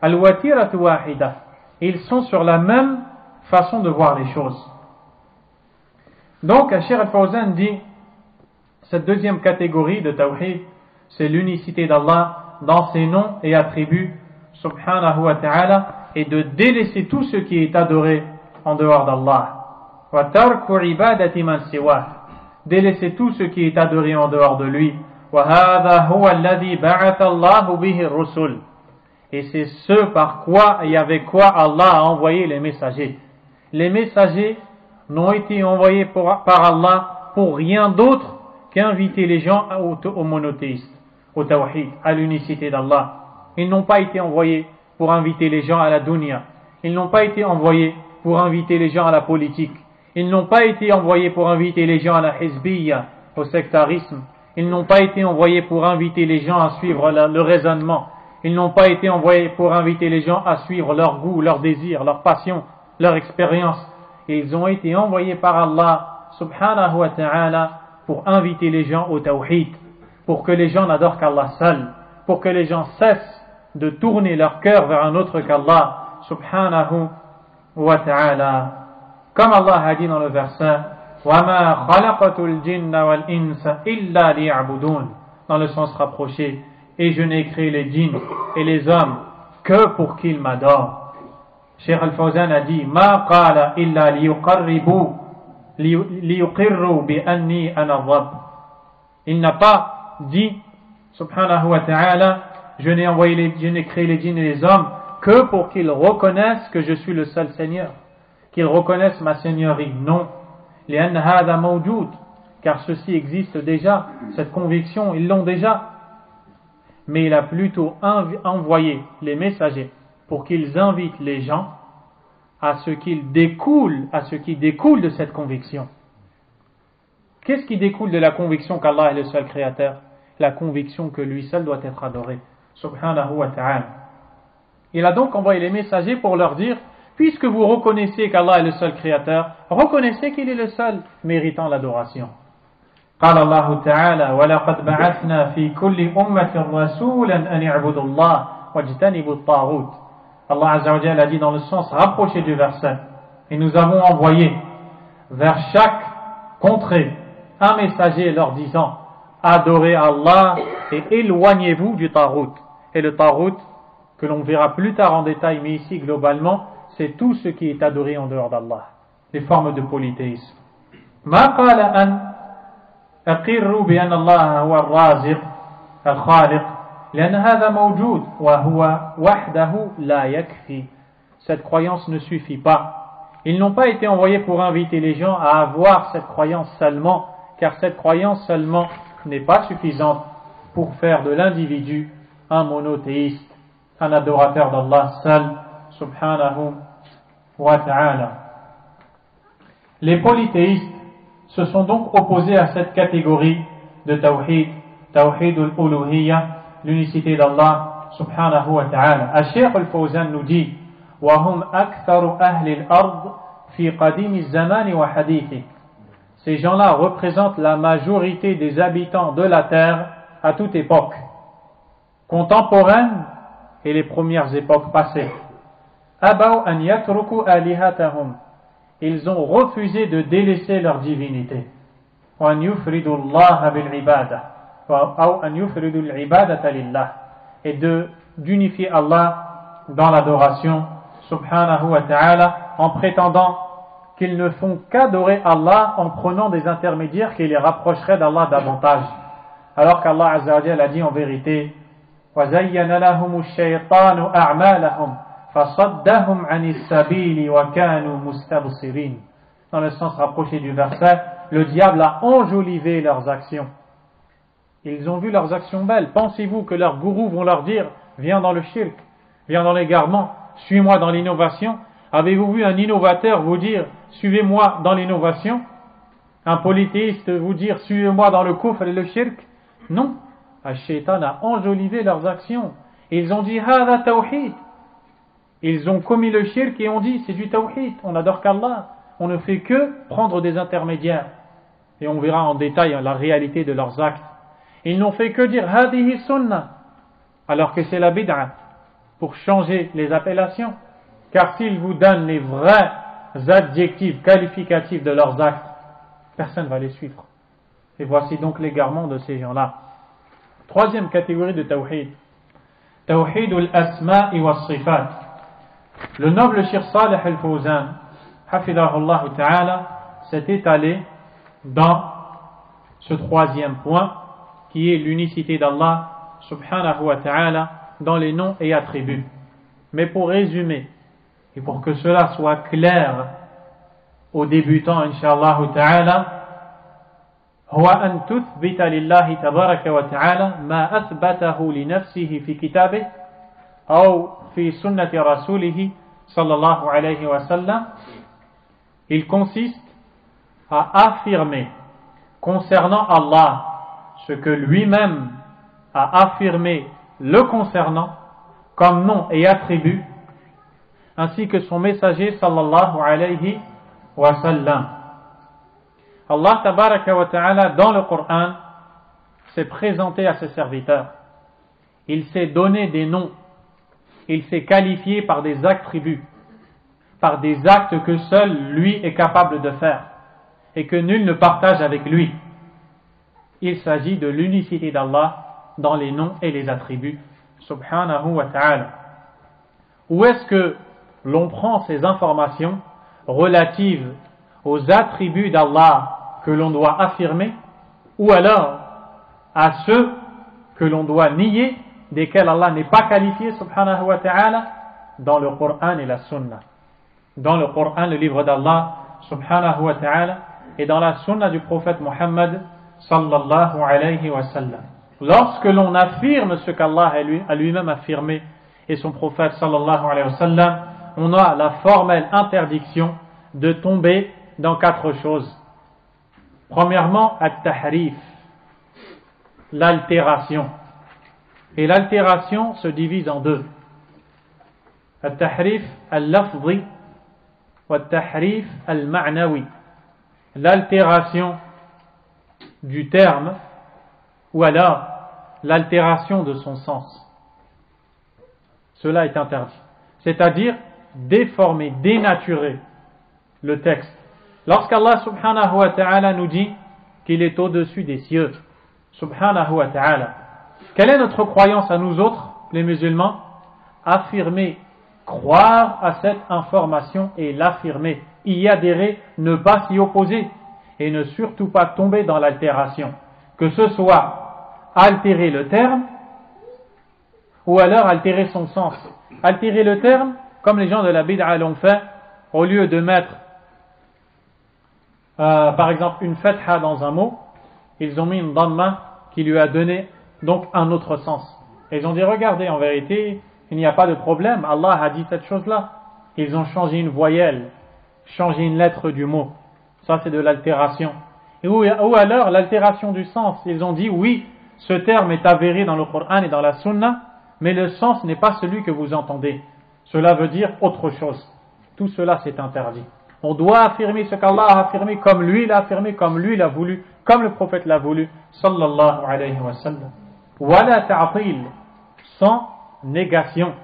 Al-Watiratu Wahida. Ils sont sur la même façon de voir les choses. Donc, Cheikh Al-Fawzan dit, cette deuxième catégorie de Tawhid, c'est l'unicité d'Allah dans ses noms et attributs, subhanahu wa ta'ala, et de délaisser tout ce qui est adoré en dehors d'Allah. Wa tarku ibadati man siwa. Délaisser tout ce qui est adoré en dehors de lui. Wa hadha huwa alladhi ba'atha Allahu bihi ar-rusul. Et c'est ce par quoi et avec quoi Allah a envoyé les messagers. Les messagers n'ont été envoyés par Allah pour rien d'autre qu'inviter les gens au monothéisme, au tawhid, à l'unicité d'Allah. Ils n'ont pas été envoyés pour inviter les gens à la dunya. Ils n'ont pas été envoyés pour inviter les gens à la politique. Ils n'ont pas été envoyés pour inviter les gens à la hizbiyya, au sectarisme. Ils n'ont pas été envoyés pour inviter les gens à suivre le raisonnement. Ils n'ont pas été envoyés pour inviter les gens à suivre leur goût, leur désir, leur passion, leur expérience. Et ils ont été envoyés par Allah subhanahu wa ta'ala pour inviter les gens au tawhid, pour que les gens n'adorent qu'Allah seul, pour que les gens cessent de tourner leur cœur vers un autre qu'Allah subhanahu wa ta'ala. Comme Allah a dit dans le verset وَمَا خَلَقَتُ الْجِنَّ وَالْإِنسَ إِلَّا لِيَعْبُدُونَ, dans le sens rapproché, et je n'ai créé les djinns et les hommes que pour qu'ils m'adorent. Cheikh Al-Fawzan a dit مَا قَالَ إِلَّا لِيُقِرُّوا بِأَنِّي أَنَا الرَّبُّ. Il n'a pas dit subhanahu wa ta'ala je n'ai créé les djinns et les hommes que pour qu'ils reconnaissent que je suis le seul Seigneur, qu'ils reconnaissent ma seigneurie. Non, لأن هذا موجود, car ceci existe déjà, cette conviction, ils l'ont déjà. Mais il a plutôt envoyé les messagers pour qu'ils invitent les gens à ce qui découle de cette conviction. Qu'est-ce qui découle de la conviction qu'Allah est le seul créateur? La conviction que lui seul doit être adoré, subhanahu wa ta'ala. Il a donc envoyé les messagers pour leur dire, puisque vous reconnaissez qu'Allah est le seul créateur, reconnaissez qu'il est le seul méritant l'adoration. قال الله تعالى ولقد بعثنا في كل أمة رسولا أن اعبدوا الله واجتنبوا الطاغوت. Allah Azza wa Jalla a dit dans le sens rapproché du verset, et nous avons envoyé vers chaque contrée un messager leur disant adorez Allah et éloignez-vous du tarout. Et le tarout, que l'on verra plus tard en détail, mais ici globalement, c'est tout ce qui est adoré en dehors d'Allah, les formes de polythéisme. ما قال أن أقروا بأن الله هو الرازق الخالق لأن هذا موجود وهو وحده لا يكفي. Cette croyance ne suffit pas. Ils n'ont pas été envoyés pour inviter les gens à avoir cette croyance seulement, car cette croyance seulement n'est pas suffisante pour faire de l'individu un monothéiste, un adorateur d'Allah seul, subhanahu wa ta'ala. Les polythéistes se sont donc opposés à cette catégorie de tawhid, tawhid al-uluhiyya, l'unicité d'Allah subhanahu wa ta'ala. Al-Cheikh Al-Fawzan nous dit وَهُمْ أَكْثَرُ أَهْلِ الْأَرْضِ فِي قَدِيمِ الزَّمَانِ وَحَدِيثِهِ. Ces gens-là représentent la majorité des habitants de la terre à toute époque, contemporaine et les premières époques passées. أَبَوْا أَنْ يَتْرُكُوا آلِهَتَهُمْ. Ils ont refusé de délaisser leur divinité. وَأَنْ يُفْرِدُوا اللَّهَ بِالْعِبَادَةِ أو أن يفردوا العبادة لله, et d'unifier Allah dans l'adoration subhanahu wa ta'ala en prétendant qu'ils ne font qu'adorer Allah en prenant des intermédiaires qui les rapprocheraient d'Allah davantage, alors qu'Allah Azza wa Jalla a dit en vérité وَزَيَّنَ لَهُمُ الشَّيْطَانُ أَعْمَالَهُمْ فَصَدَّهُمْ عَنِ السَّبِيلِ وَكَانُوا مُسْتَبْصِرِينَ. Dans le sens rapproché du verset, le diable a enjolivé leurs actions. Ils ont vu leurs actions belles. Pensez-vous que leurs gourous vont leur dire viens dans le shirk, viens dans l'égarement, suis-moi dans l'innovation? Avez-vous vu un innovateur vous dire suivez-moi dans l'innovation? Un polythéiste vous dire suivez-moi dans le kufr et le shirk? Non. Al-Shaytan a enjolivé leurs actions. Ils ont dit hada tawhid. Ils ont commis le shirk et ont dit c'est du tawhid, on n'adore qu'Allah, on ne fait que prendre des intermédiaires. Et on verra en détail la réalité de leurs actes. Ils n'ont fait que dire hadihi sunnah, alors que c'est la bid'a, pour changer les appellations. Car s'ils vous donnent les vrais adjectifs qualificatifs de leurs actes, personne ne va les suivre. Et voici donc l'égarement de ces gens-là. Troisième catégorie de tawhid, tawhid al-asma'i was-sifat. Le noble Cheikh Salih Al-Fawzan, hafidahullah ta'ala, s'est étalé dans ce troisième point, qui est l'unicité d'Allah subhanahu wa ta'ala dans les noms et attributs. Mais pour résumer, et pour que cela soit clair aux débutants, incha'Allah ta'ala, هو أن تثبت لله تبارك وتعالى ما أثبته لنفسه في كتابه أو في سنة رسوله صلى الله عليه وسلم. Il consiste à affirmer concernant Allah ce que lui-même a affirmé le concernant comme nom et attribut, ainsi que son messager sallallahu alayhi wa sallam. Allah tabaraka wa ta'ala dans le Coran s'est présenté à ses serviteurs. Il s'est donné des noms, il s'est qualifié par des attributs, par des actes que seul lui est capable de faire et que nul ne partage avec lui. Il s'agit de l'unicité d'Allah dans les noms et les attributs, subhanahu wa ta'ala. Où est-ce que l'on prend ces informations relatives aux attributs d'Allah que l'on doit affirmer, ou alors à ceux que l'on doit nier, desquels Allah n'est pas qualifié, subhanahu wa ta'ala, dans le Coran et la Sunna. Dans le Coran, le livre d'Allah, subhanahu wa ta'ala, et dans la Sunna du prophète Muhammad, sallallahu alayhi wa sallam. Lorsque l'on affirme ce qu'Allah a lui-même affirmé et son prophète sallallahu alayhi wa sallam, on a la formelle interdiction de tomber dans quatre choses. Premièrement, at-tahrif, l'altération. Et l'altération se divise en deux. At-tahrif al-lafzi wa at-tahrif al-ma'nawi. L'altération du terme ou alors l'altération de son sens. Cela est interdit. C'est-à-dire déformer, dénaturer le texte. Lorsqu'Allah subhanahu wa ta'ala nous dit qu'il est au-dessus des cieux, subhanahu wa ta'ala, quelle est notre croyance à nous autres, les musulmans? Affirmer, croire à cette information et l'affirmer, y adhérer, ne pas s'y opposer et ne surtout pas tomber dans l'altération. Que ce soit altérer le terme ou alors altérer son sens. Altérer le terme, comme les gens de la bid'a l'ont fait, au lieu de mettre par exemple une fatha dans un mot, ils ont mis une dhamma qui lui a donné donc un autre sens. Et ils ont dit, regardez, en vérité, il n'y a pas de problème, Allah a dit cette chose-là. Ils ont changé une voyelle, changé une lettre du mot. Ça, c'est de l'altération. Ou alors l'altération du sens. Ils ont dit, oui, ce terme est avéré dans le Coran et dans la Sunna, mais le sens n'est pas celui que vous entendez. Cela veut dire autre chose. Tout cela, c'est interdit. On doit affirmer ce qu'Allah a affirmé comme lui l'a affirmé, comme lui l'a voulu, comme le prophète l'a voulu, sallallahu alayhi wa sallam. Wala ta'atil, sans négation.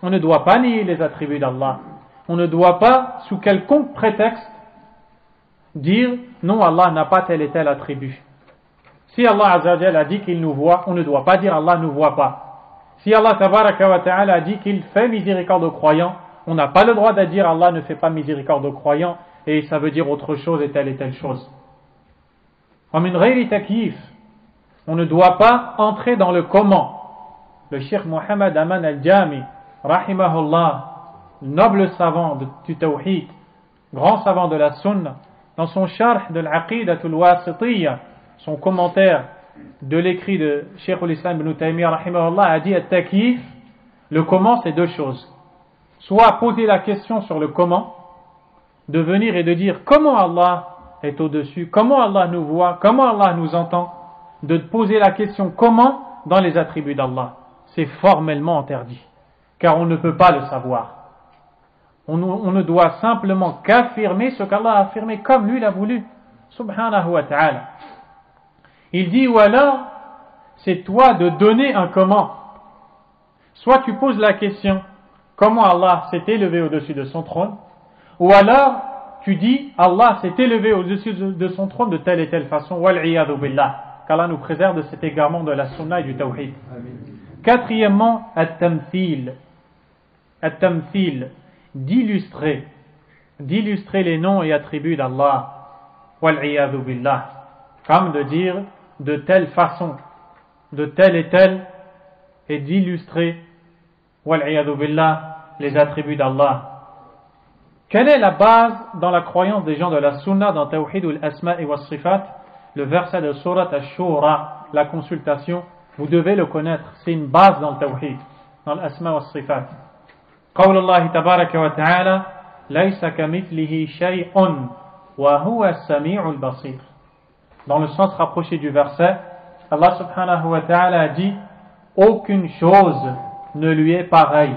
On ne doit pas nier les attributs d'Allah. On ne doit pas, sous quelconque prétexte, dire non, Allah n'a pas tel et tel attribut. Si Allah Azza wa Jalla a dit qu'il nous voit, on ne doit pas dire Allah ne nous voit pas. Si Allah Tabaraka wa Ta'ala a dit qu'il fait miséricorde aux croyants, on n'a pas le droit de dire Allah ne fait pas miséricorde aux croyants et ça veut dire autre chose et telle chose. On ne doit pas entrer dans le comment. Le Cheikh Mohammed Aman al-Jami, rahimahullah, noble savant du Tawhid, grand savant de la Sunna, dans son Sharh de l'Aqidatul Wasitiyya, son commentaire de l'écrit de Cheikh al-Islam ibn Taymiyyah, rahimahullah, a dit at-takyif, le comment c'est deux choses. Soit poser la question sur le comment, de venir et de dire comment Allah est au-dessus, comment Allah nous voit, comment Allah nous entend, de poser la question comment dans les attributs d'Allah. C'est formellement interdit, car on ne peut pas le savoir. On ne doit simplement qu'affirmer ce qu'Allah a affirmé comme lui l'a voulu, subhanahu wa ta'ala. Il dit, ou alors, c'est toi de donner un comment. Soit tu poses la question, comment Allah s'est élevé au-dessus de son trône, ou alors tu dis, Allah s'est élevé au-dessus de son trône de telle et telle façon, wal-iyadhu billah, qu'Allah nous préserve de cet égarement de la sunna et du tawhid. Quatrièmement, at-tamthil, d'illustrer les noms et attributs d'Allah, wal-iyadhu billah, comme de dire de telle façon, de telle et telle, et d'illustrer, wal-iyadhu billah, les attributs d'Allah. Quelle est la base dans la croyance des gens de la sunna dans Tawhid ou l'asma et wa sifat? le verset de Surat Ash-Shura, la consultation, vous devez le connaître, c'est une base dans le tawhid, dans l'asma wa sifat. قول الله تبارك وتعالى ليس كمثله شيء وهو السميع البصير. Dans le sens rapproché du verset, Allah subhanahu wa ta'ala a dit aucune chose ne lui est pareille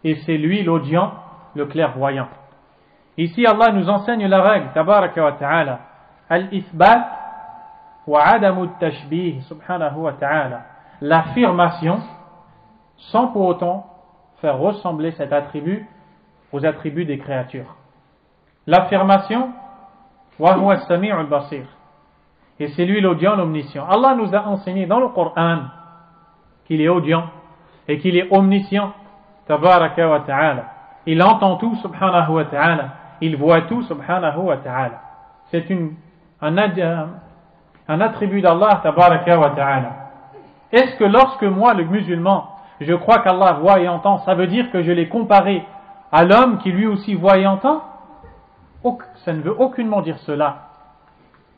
et c'est lui l'audient, le clairvoyant. Ici Allah nous enseigne la règle tabaraka wa ta'ala al-ithbat wa adamu at-tashbih subhanahu wa ta'ala, l'affirmation sans pour autant faire ressembler cet attribut aux attributs des créatures. L'affirmation wa huwa as-sami'u al-basir, et c'est lui l'audient, l'omniscient. Allah nous a enseigné dans le Coran qu'il est audient et qu'il est omniscient tabaraka wa ta'ala. Il entend tout subhanahu wa ta'ala, il voit tout subhanahu wa ta'ala. C'est un attribut d'Allah tabaraka wa ta'ala. Est-ce que lorsque moi, le musulman, je crois qu'Allah voit et entend, ça veut dire que je l'ai comparé à l'homme qui lui aussi voit et entend? Ça ne veut aucunement dire cela.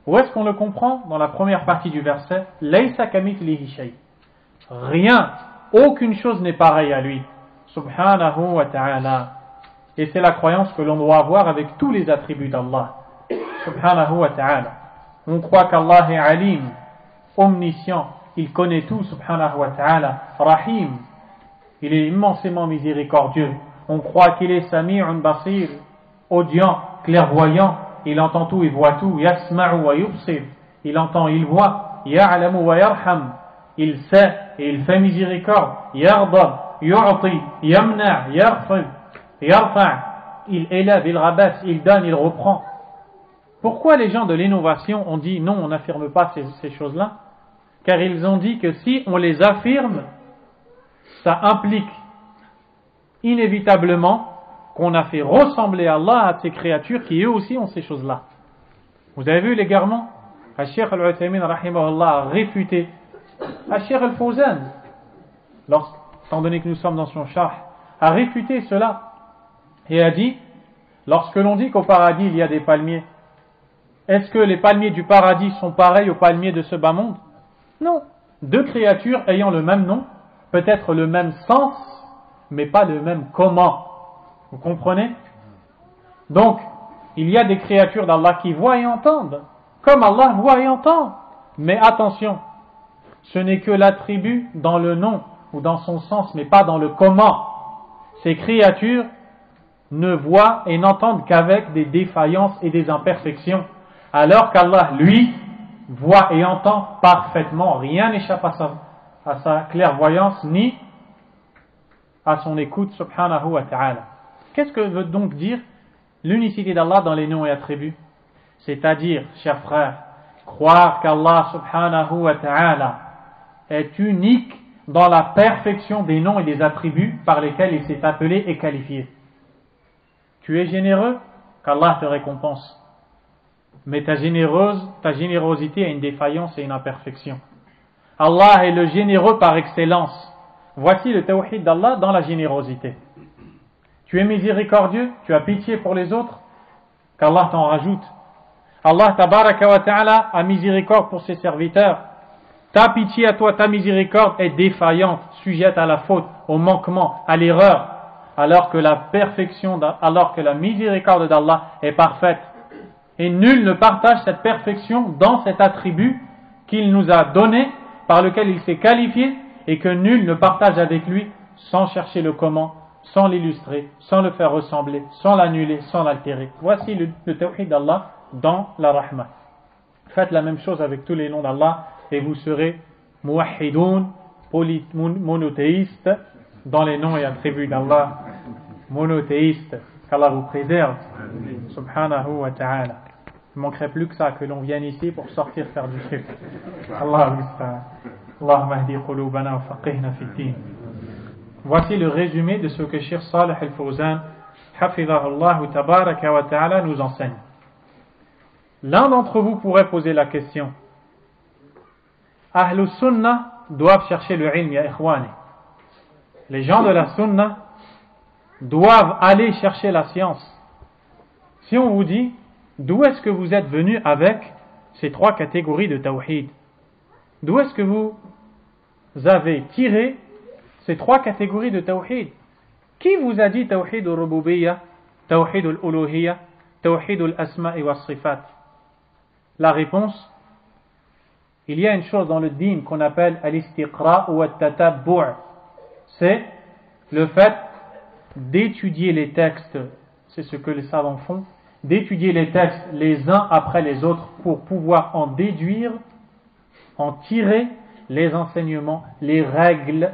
Où est-ce qu'on le comprend? Dans la première partie du verset, Laysa kamithlihi shay. Rien, aucune chose n'est pareille à lui. Subhanahu wa ta'ala. Et c'est la croyance que l'on doit avoir avec tous les attributs d'Allah. Subhanahu wa ta'ala. On croit qu'Allah est alim, omniscient, il connaît tout, subhanahu wa ta'ala. Rahim, il est immensément miséricordieux. On croit qu'il est sami'un basir, audient, clairvoyant, il entend tout, il voit tout. Yasma'u wa yubsir, il entend, il voit. Ya'lamu wa yarham, il sait et il fait miséricorde. Yardab, yu'ti, yamna, yarfid, yarfa', il élève, il rabaisse, il donne, il reprend. Pourquoi les gens de l'innovation ont dit non, on n'affirme pas ces choses-là? Car ils ont dit que si on les affirme, ça implique inévitablement qu'on a fait ressembler Allah à ces créatures qui eux aussi ont ces choses-là. Vous avez vu l'égarement? Al-Sheikh Al-Uthaymin rahimahullah a réfuté Al-Sheikh Al-Fawzan, étant donné que nous sommes dans son charh, a réfuté cela et a dit, lorsque l'on dit qu'au paradis il y a des palmiers, est-ce que les palmiers du paradis sont pareils aux palmiers de ce bas monde? Non. Deux créatures ayant le même nom, peut-être le même sens, mais pas le même comment. Vous comprenez? Donc, il y a des créatures d'Allah qui voient et entendent, comme Allah voit et entend. Mais attention, ce n'est que l'attribut dans le nom ou dans son sens, mais pas dans le comment. Ces créatures ne voient et n'entendent qu'avec des défaillances et des imperfections, alors qu'Allah, lui, voit et entend parfaitement. Rien n'échappe à sa clairvoyance ni à son écoute, subhanahu wa ta'ala. Qu'est-ce que veut donc dire l'unicité d'Allah dans les noms et attributs? C'est-à-dire, chers frères, croire qu'Allah subhanahu wa ta'ala est unique dans la perfection des noms et des attributs par lesquels il s'est appelé et qualifié. Tu es généreux, qu'Allah te récompense. Mais ta générosité a une défaillance et une imperfection. Allah est le généreux par excellence. Voici le tawhid d'Allah dans la générosité. Tu es miséricordieux, tu as pitié pour les autres, qu'Allah t'en rajoute. Allah tabaraka wa ta'ala a miséricorde pour ses serviteurs. Ta pitié à toi, ta miséricorde est défaillante, sujette à la faute, au manquement, à l'erreur, alors que la miséricorde d'Allah est parfaite. Et nul ne partage cette perfection dans cet attribut qu'il nous a donné, par lequel il s'est qualifié, et que nul ne partage avec lui sans chercher le comment, sans l'illustrer, sans le faire ressembler, sans l'annuler, sans l'altérer. Voici le tawhid d'Allah dans la rahma. Faites la même chose avec tous les noms d'Allah et vous serez muwahhidoun, monothéistes dans les noms et attributs d'Allah. Monothéistes, qu'Allah vous préserve, subhanahu wa ta'ala. Il ne manquerait plus que ça, que l'on vienne ici pour sortir faire du shirk. Allahumma hdi qulubana wa faqihna fi din. Voici le résumé de ce que Cheikh Salih Al-Fawzan, hafidhahullah tabaraka wa ta'ala, nous enseigne. L'un d'entre vous pourrait poser la question: Ahlus Sunnah doivent chercher le ilm, ya ikhwani. Les gens de la Sunnah doivent aller chercher la science. Si on vous dit, d'où est-ce que vous êtes venu avec ces trois catégories de tawhid? D'où est-ce que vous avez tiré ces trois catégories de tawhid? Qui vous a dit tawhid al-rububiyya, tawhid al-uluhiyya, tawhid al-asma'i wa sifat? La réponse, il y a une chose dans le dîn qu'on appelle al-istiqra ou al-tatabbu'. C'est le fait d'étudier les textes, c'est ce que les savants font, d'étudier les textes les uns après les autres pour pouvoir en déduire, en tirer les enseignements, les règles,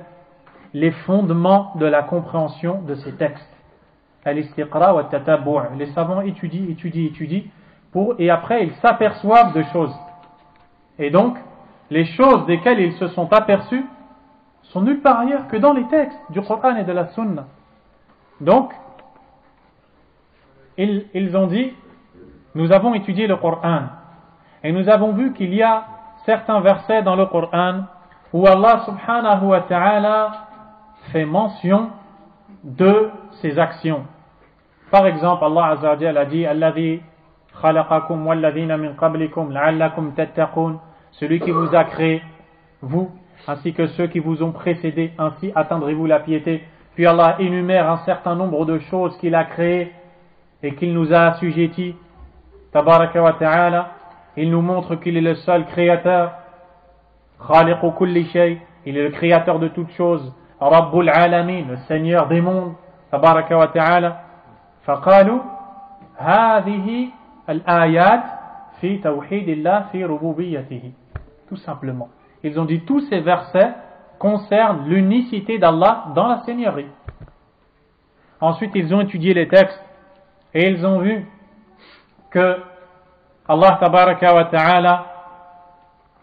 les fondements de la compréhension de ces textes. Al-istiqra wa tatabbu'. Les savants étudient et après ils s'aperçoivent de choses. Et donc, les choses desquelles ils se sont aperçus sont nulle part ailleurs que dans les textes du Coran et de la Sunna. Donc, ils ont dit, nous avons étudié le Coran et nous avons vu qu'il y a certains versets dans le Coran où Allah subhanahu wa ta'ala fait mention de ses actions. Par exemple, Allah azza wa jalla a dit Alladhi khalaqakum walladhina min qablikum la'allakum tattaqun, celui qui vous a créé, vous, ainsi que ceux qui vous ont précédés, ainsi atteindrez-vous la piété. Puis Allah énumère un certain nombre de choses qu'il a créées et qu'il nous a assujettis. Tabaraka wa ta'ala, il nous montre qu'il est le seul créateur. Khaliqu kulli shay, il est le créateur de toutes choses. Rabbul alamin, le Seigneur des mondes. Tabaraka wa ta'ala. Faqalu hadhihi al-ayat fi tawhidillah fi rububiyyatihi. Tout simplement. Ils ont dit tous ces versets concernent l'unicité d'Allah dans la Seigneurie. Ensuite, ils ont étudié les textes et ils ont vu que Allah tabaraka wa ta'ala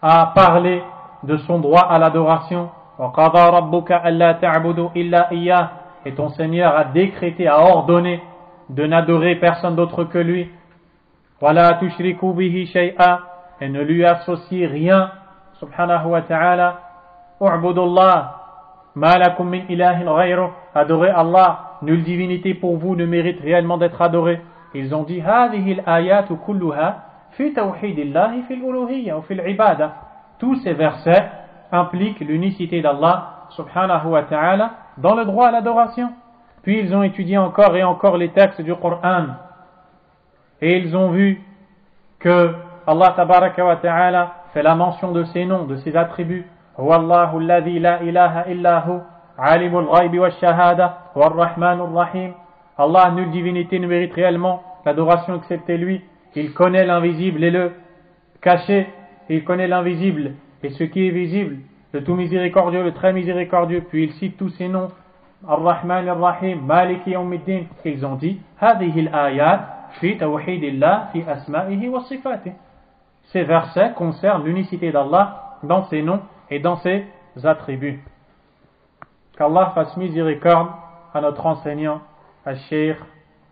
a parlé de son droit à l'adoration. Wa qada rabbuka alla ta'budu illa iyyah, et ton Seigneur a décrété, a ordonné de n'adorer personne d'autre que lui. Wa la tushriku bihi shay'a, et ne lui associez rien. Subhanahu wa ta'ala. U'budullah ma lakum min ilahin ghayruh, adorez Allah, nulle divinité pour vous ne mérite réellement d'être adorée. Ils ont dit hadhihi al-ayatu kulluha fi tawhidillahi fi al-uluhiyya ou fi al-ibada. Tous ces versets impliquent l'unicité d'Allah subhanahu wa ta'ala dans le droit à l'adoration. Puis ils ont étudié encore et encore les textes du Coran et ils ont vu que Allah tabaraka wa ta'ala fait la mention de ses noms, de ses attributs. Wallahu alladhi la ilaha illahu alimul ghaibi wa shahada wa rahmanur rahim. Allah, nulle divinité ne mérite réellement l'adoration excepté lui. Il connaît l'invisible et le caché. Il connaît l'invisible et ce qui est visible. Le tout miséricordieux, le très miséricordieux. Puis il cite tous ses noms. Ar-Rahman ar-Rahim, Maliki yawmiddin. Ils ont dit hadhihi al-ayat fi tawhidillah fi asma'ihi wa sifatihi. Ces versets concernent l'unicité d'Allah dans ses noms et dans ses attributs. Qu'Allah fasse miséricorde à notre enseignant, à Cheikh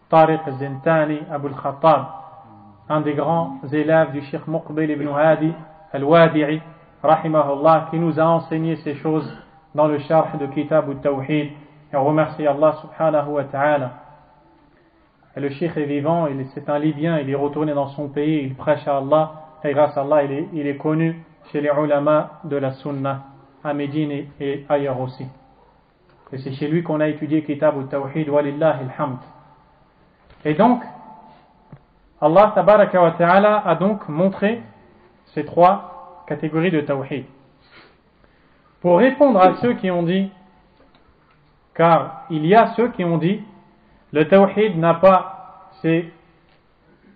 Tariq Zintani Abul Khattab, un des grands élèves du Cheikh Muqbil ibn Hadi al-Wadi'i, rahimahullah, qui nous a enseigné ces choses dans le Sharh de Kitab al-Tawhid. Et on remercie Allah subhanahu wa ta'ala. Et le Cheikh est vivant, c'est un Libyen, il est retourné dans son pays, il prêche à Allah, et grâce à Allah, il est connu chez les ulama de la Sunna, à Médine et ailleurs aussi. Et c'est chez lui qu'on a étudié Kitab al-Tawhid, walillahi alhamd. Et donc, Allah tabaraka wa ta'ala a donc montré ces trois catégories de Tawhid. Pour répondre à ceux qui ont dit, car il y a ceux qui ont dit, le Tawhid n'a pas ces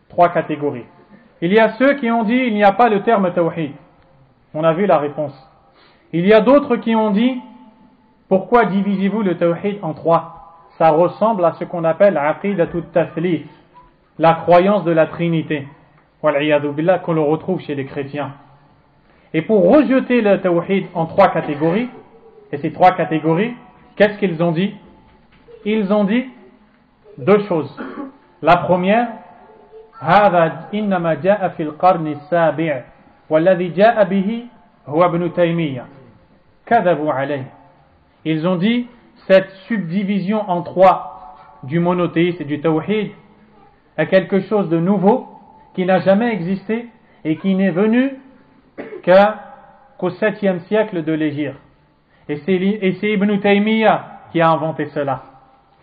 trois catégories. Il y a ceux qui ont dit, il n'y a pas le terme Tawhid. On a vu la réponse. Il y a d'autres qui ont dit, pourquoi divisez-vous le Tawhid en trois? Ça ressemble à ce qu'on appelle Aqidatut Tathlith, la croyance de la Trinité, wal'iyadu billah, qu'on le retrouve chez les chrétiens. Et pour rejeter le Tawhid en trois catégories, et ces trois catégories, qu'est-ce qu'ils ont dit? Ils ont dit deux choses. La première, هذا إنما جاء في القرن السابع والذي جاء به هو ابن تيمية كذبوا عليه. Ils ont dit cette subdivision en trois du monothéisme et du tawhid est quelque chose de nouveau qui n'a jamais existé et qui n'est venu qu'au 7e siècle de l'Hégire. Et c'est Ibn Taymiyyah qui a inventé cela.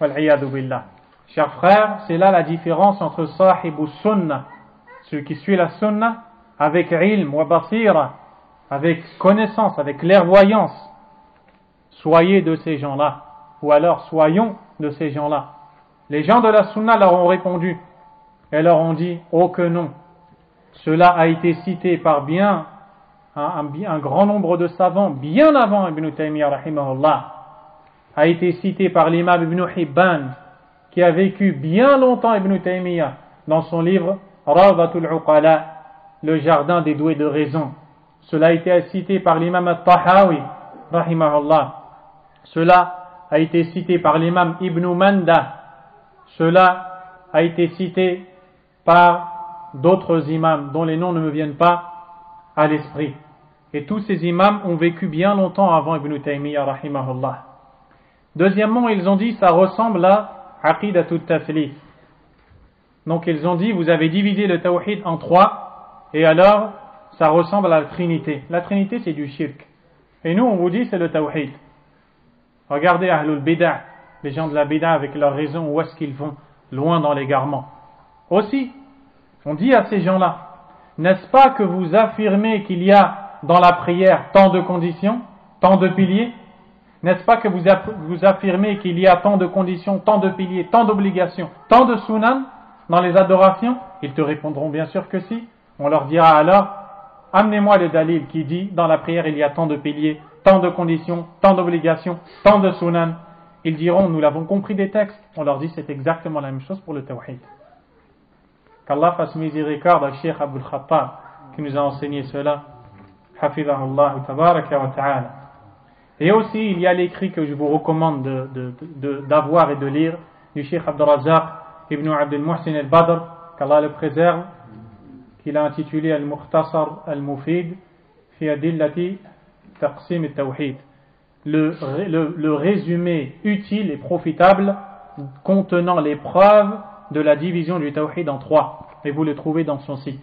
Wal'iyadu billah. Chers frères, c'est là la différence entre Sahib ou Sunnah, celui qui suit la Sunnah, avec ilm wa basira, avec connaissance, avec clairvoyance. Soyez de ces gens-là, ou alors soyons de ces gens-là. Les gens de la Sunnah leur ont répondu, et leur ont dit, oh que non, cela a été cité par un grand nombre de savants, bien avant Ibn Taymiyyah rahimahullah, a été cité par l'imam Ibn Hibban, qui a vécu bien longtemps Ibn Taymiyyah, dans son livre Rawdatul Uqala, le jardin des doués de raison. Cela a été cité par l'imam At-Tahawi rahimahullah. Cela a été cité par l'imam Ibn Manda. Cela a été cité par d'autres imams dont les noms ne me viennent pas à l'esprit. Et tous ces imams ont vécu bien longtemps avant Ibn Taymiyyah rahimahullah. Deuxièmement, ils ont dit ça ressemble à Aqidatut Tathlith. Donc ils ont dit vous avez divisé le tawhid en 3 et alors ça ressemble à la Trinité. La Trinité c'est du shirk. Et nous on vous dit c'est le tawhid. Regardez Ahlul Bid'ah, les gens de la Bid'ah avec leur raison, où est-ce qu'ils vont? Loin dans l'égarement. Aussi, on dit à ces gens-là, n'est-ce pas que vous affirmez qu'il y a dans la prière tant de conditions, tant de piliers? N'est-ce pas que vous affirmez qu'il y a tant de conditions, tant de piliers, tant d'obligations, tant de sunan dans les adorations? Ils te répondront bien sûr que si. On leur dira alors, amenez-moi le dalil qui dit dans la prière il y a tant de piliers, tant de conditions, tant d'obligations, tant de sunan. Ils diront, nous l'avons compris des textes. On leur dit, c'est exactement la même chose pour le tawhid. Qu'Allah fasse miséricorde à Cheikh Abul Khattab qui nous a enseigné cela. Hafidahullah tabaraka wa ta'ala. Et aussi, il y a l'écrit que je vous recommande d'avoir et de lire du Cheikh Abdurrazzaq ibn Abdul Muhsin al-Badr, qu'Allah le préserve, qu'il a intitulé Al-Mukhtasar al-Mufid fi adillati taqsim al-Tawhid. Le résumé utile et profitable contenant les preuves de la division du Tawhid en 3. Et vous le trouvez dans son site,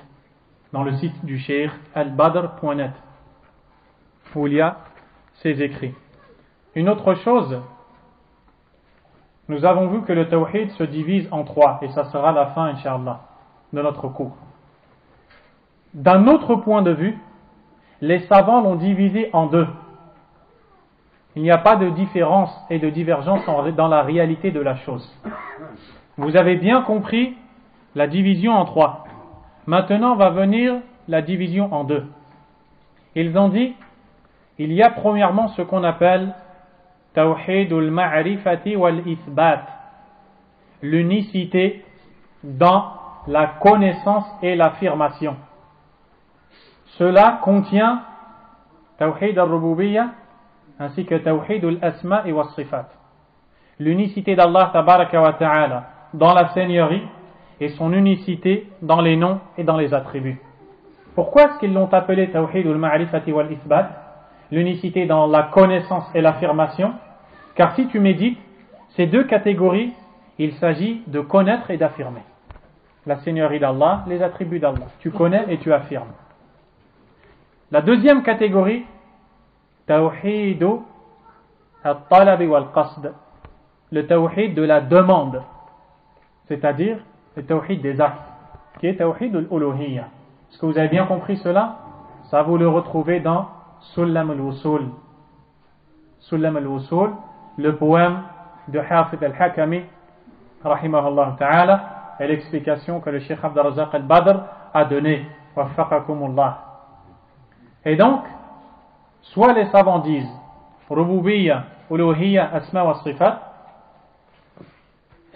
dans le site du Cheikh al-Badr.net, où il y a ses écrits. Une autre chose, nous avons vu que le Tawhid se divise en 3, et ça sera la fin, Inch'Allah, de notre cours. D'un autre point de vue, les savants l'ont divisé en 2. Il n'y a pas de différence et de divergence dans la réalité de la chose. Vous avez bien compris la division en 3. Maintenant va venir la division en 2. Ils ont dit, il y a premièrement ce qu'on appelle Tawhidul Ma'rifati wal Ithbat, l'unicité dans la connaissance et l'affirmation. Cela contient Tawhid al-Rububiyyah ainsi que Tawhid al-Asma wa Sifat, l'unicité d'Allah tabaraka wa ta'ala dans la seigneurie et son unicité dans les noms et dans les attributs. Pourquoi est-ce qu'ils l'ont appelé Tawhid al-Ma'rifati wal Ithbat, l'unicité dans la connaissance et l'affirmation? Car si tu médites, ces deux catégories, il s'agit de connaître et d'affirmer. La seigneurie d'Allah, les attributs d'Allah. Tu connais et tu affirmes. La deuxième catégorie, Tawhid al-Talab wal-Qasd, le Tawhid de la demande, c'est-à-dire le Tawhid des actes, qui est Tawhid al-Uluhiyya. Est-ce que vous avez bien compris cela? Ça vous le retrouvez dans Sullam al-Wusul. Sullam al-Wusul, le poème de Hafid al-Hakami, rahimahullah ta'ala, et l'explication que le Cheikh Abdurrazzaq al-Badr a donnée. Waffaqakumullah. Et donc, soit les savants disent Rububiyya, Uluhiyya, Asma wa Sifat,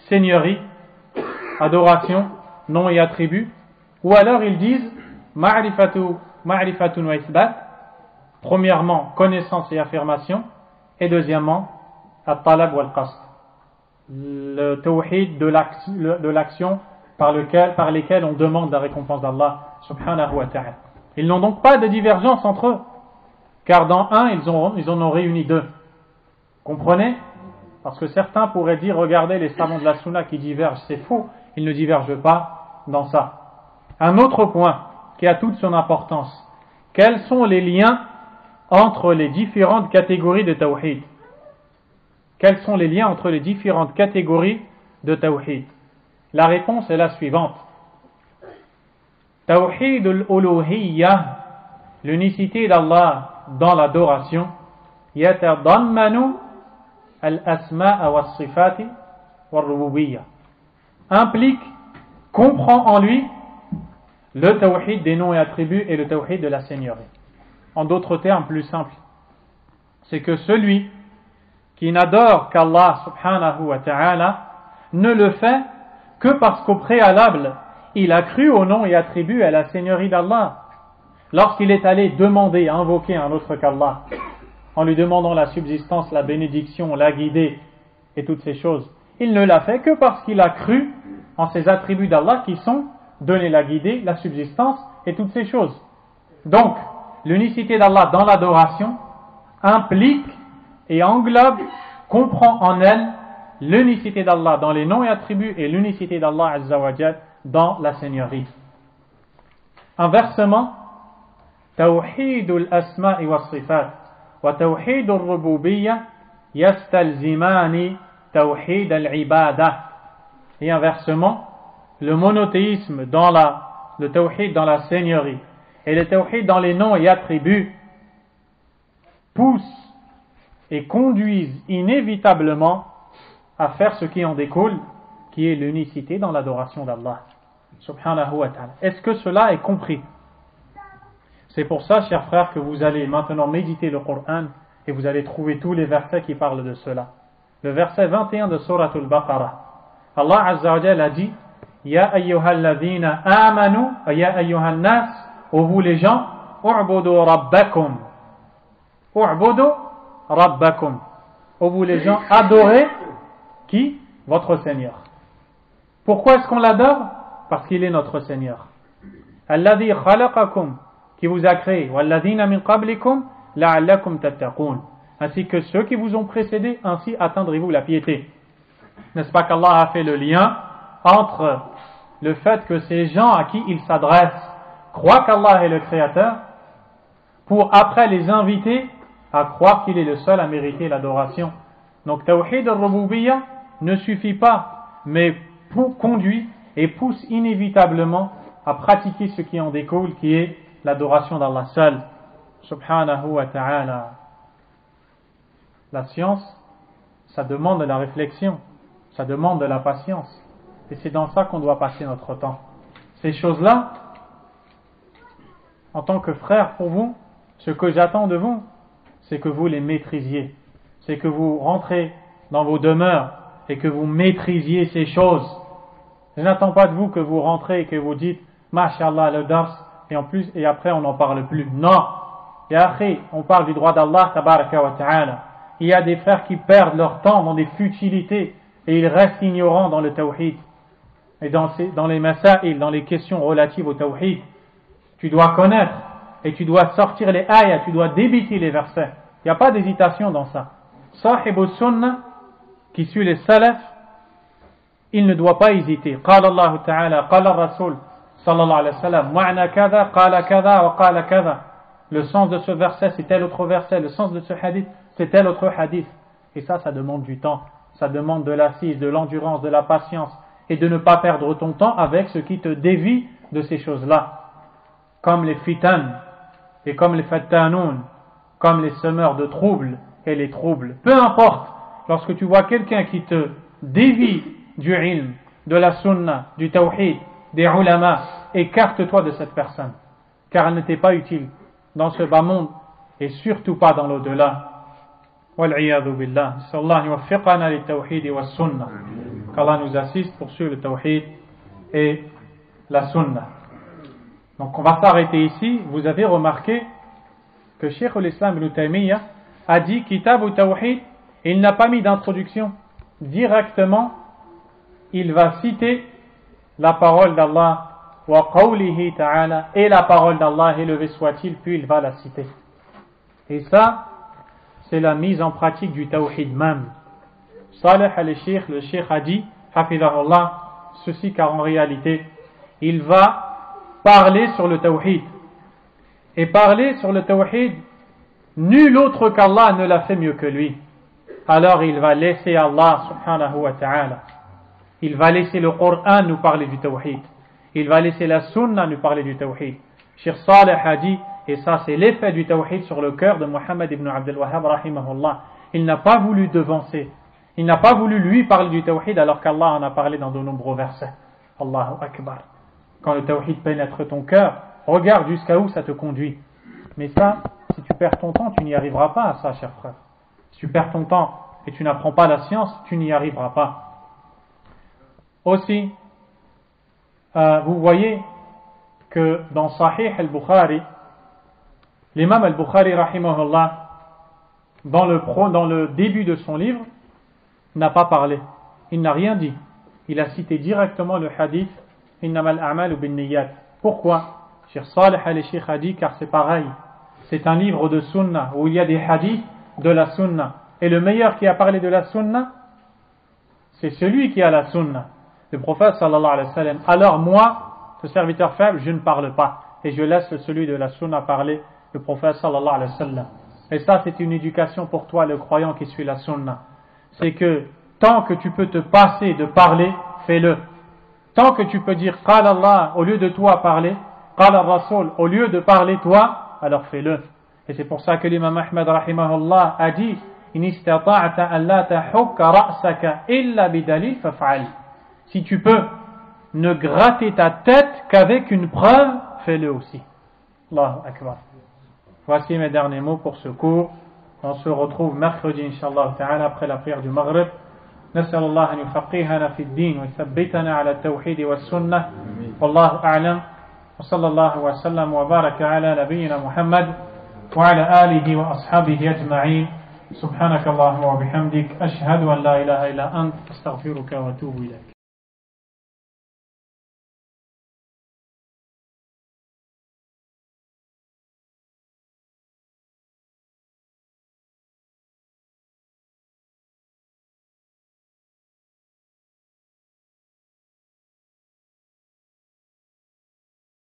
seigneurie, adoration, nom et attributs, ou alors ils disent Ma'rifatun wa Ithbat, premièrement connaissance et affirmation, et deuxièmement At-Talab wal-Qasd, le tawhid de l'action par lesquelles on demande la récompense d'Allah subhanahu wa ta'ala. Ils n'ont donc pas de divergence entre eux, car dans un ils en ont réuni 2. Comprenez? Parce que certains pourraient dire, regardez les savants de la Sunna qui divergent, c'est faux, ils ne divergent pas dans ça. Un autre point, qui a toute son importance. Quels sont les liens entre les différentes catégories de tawhid? Quels sont les liens entre les différentes catégories de tawhid? La réponse est la suivante. Tawhid al-uluhiyya, l'unicité d'Allah dans l'adoration, yatadammanu al-asma'a was-sifati war-rububiyya, implique, comprend en lui le tawhid des noms et attributs et le tawhid de la seigneurie. En d'autres termes plus simples, c'est que celui qui n'adore qu'Allah subhanahu wa ta'ala ne le fait que parce qu'au préalable il a cru au nom et attributs à la seigneurie d'Allah. Lorsqu'il est allé demander, invoquer un autre qu'Allah, en lui demandant la subsistance, la bénédiction, la guidée et toutes ces choses, il ne l'a fait que parce qu'il a cru en ces attributs d'Allah qui sont donner la guidée, la subsistance et toutes ces choses. Donc, l'unicité d'Allah dans l'adoration implique et englobe, comprend en elle l'unicité d'Allah dans les noms et attributs et l'unicité d'Allah Azza wa Jal dans la seigneurie. Inversement, توحيد الأسماء والصفات وتوحيد الربوبية يستلزمان توحيد العبادة. Et inversement, le monothéisme dans le tawhid dans la seigneurie et le tawhid dans les noms et attributs poussent et conduisent inévitablement à faire ce qui en découle, qui est l'unicité dans l'adoration d'Allah subhanahu wa ta'ala. Est-ce que cela est compris? C'est pour ça, chers frères, que vous allez maintenant méditer le Coran et vous allez trouver tous les versets qui parlent de cela. Le verset 21 de Surat al-Baqarah, Allah Azza wa Jalla a dit: Ya ayyuhalladhina amanu, ya ayyuhan nas, ô vous les gens, u'budu rabbakum. U'budu rabbakum. Ô vous les gens, adorez qui? Votre Seigneur. Pourquoi est-ce qu'on l'adore? Parce qu'il est notre Seigneur. Alladhi khalaqakum, qui vous a créé, walladhina min qablikum la'allakum tattaqun, ainsi que ceux qui vous ont précédés, ainsi atteindrez-vous la piété. N'est-ce pas qu'Allah a fait le lien entre le fait que ces gens à qui il s'adresse croient qu'Allah est le Créateur, pour après les inviter à croire qu'il est le seul à mériter l'adoration. Donc Tawhid al-Rububiyyah ne suffit pas, mais conduit et pousse inévitablement à pratiquer ce qui en découle, qui est l'adoration d'Allah seul, subhanahu wa ta'ala. La science, ça demande de la réflexion, ça demande de la patience, et c'est dans ça qu'on doit passer notre temps. Ces choses-là, en tant que frère pour vous, ce que j'attends de vous, c'est que vous les maîtrisiez, c'est que vous rentrez dans vos demeures et que vous maîtrisiez ces choses. Je n'attends pas de vous que vous rentrez et que vous dites Masha'Allah le dars et après on n'en parle plus. Non, ya akhi, on parle du droit d'Allah tabaraka wa ta'ala. Il y a des frères qui perdent leur temps dans des futilités et ils restent ignorants dans le tawhid et dans les masaïl, dans les questions relatives au tawhid. Tu dois connaître et tu dois sortir les ayats, tu dois débiter les versets. Il n'y a pas d'hésitation dans ça. Sahib al-sunnah qui suit les salafs, il ne doit pas hésiter. Qala Allah ta'ala, qala Rasul sallallahu alayhi wa sallam, ma'na kada, qala kada, wa qala kada. Le sens de ce verset, c'est tel autre verset. Le sens de ce hadith, c'est tel autre hadith. Et ça demande du temps. Ça demande de l'assise, de l'endurance, de la patience. Et de ne pas perdre ton temps avec ce qui te dévie de ces choses-là. Comme les fitan, et comme les fattanoun, comme les semeurs de troubles et les troubles. Peu importe, lorsque tu vois quelqu'un qui te dévie du ilm, de la sunna, du tawhid, des ulama, écarte-toi de cette personne, car elle n'était pas utile dans ce bas monde et surtout pas dans l'au-delà. Wal'iyadhu billah. Sallallahu yuwaffiqana li tawhid wa sunnah. Qu'Allah nous assiste pour suivre le tawhid et la sunna. Donc on va s'arrêter ici. Vous avez remarqué que Cheikh al-Islam ibn Taymiyyah a dit Kitab ou Tawhid, et il n'a pas mis d'introduction. Directement, il va citer la parole d'Allah wa qawlihi ta'ala et la parole d'Allah, élevé soit-il, puis il va la citer. Et ça, c'est la mise en pratique du Tawhid même. Salih al-Sheikh, le Sheikh a dit, hafidahullah, ceci car en réalité, il va parler sur le tawhid. Et parler sur le tawhid, nul autre qu'Allah ne l'a fait mieux que lui. Alors il va laisser Allah subhanahu wa ta'ala. Il va laisser le Coran nous parler du tawhid. Il va laisser la sunna nous parler du tawhid. Cheikh Saleh a dit, et ça c'est l'effet du tawhid sur le cœur de Muhammad ibn Abdul Wahhab rahimahullah. Il n'a pas voulu devancer. Il n'a pas voulu lui parler du tawhid alors qu'Allah en a parlé dans de nombreux versets. Allahu Akbar. Quand le tawhid pénètre ton cœur, regarde jusqu'à où ça te conduit. Mais ça, si tu perds ton temps, tu n'y arriveras pas à ça, cher frère. Si tu perds ton temps et tu n'apprends pas la science, tu n'y arriveras pas. Aussi, vous voyez que dans Sahih al-Bukhari, l'imam al-Bukhari rahimahullah, dans le début de son livre, n'a pas parlé. Il n'a rien dit. Il a cité directement le hadith Innamal a'malu binniyat. Pourquoi? Cheikh Saleh al-Sheikh a dit car c'est pareil. C'est un livre de sunna où il y a des hadiths de la sunna. Et le meilleur qui a parlé de la sunna, c'est celui qui a la sunna. Le prophète sallallahu alayhi wa sallam. Alors moi, ce serviteur faible, je ne parle pas. Et je laisse celui de la sunna parler, le prophète sallallahu alayhi wa sallam. Et ça, c'est une éducation pour toi, le croyant qui suit la sunna. C'est que tant que tu peux te passer de parler, fais-le. Tant que tu peux dire Qal Allah au lieu de toi parler, Qal al-Rasul au lieu de parler toi, alors fais-le. Et c'est pour ça que l'imam Ahmad rahimahullah a dit In istata'ta an la tahukka ra'saka illa bidalil faf'al. Si tu peux ne gratter ta tête qu'avec une preuve, fais-le aussi. Allahu Akbar. Voici mes derniers mots pour ce cours. On se retrouve mercredi, Inch'Allah ta'ala, après la prière du Maghrib. نسأل الله أن يفقهنا في الدين ويثبتنا على التوحيد والسنة والله أعلم وصلى الله وسلم وبارك على نبينا محمد وعلى آله وأصحابه أجمعين سبحانك اللهم وبحمدك أشهد أن لا إله إلا أنت أستغفرك وأتوب إليك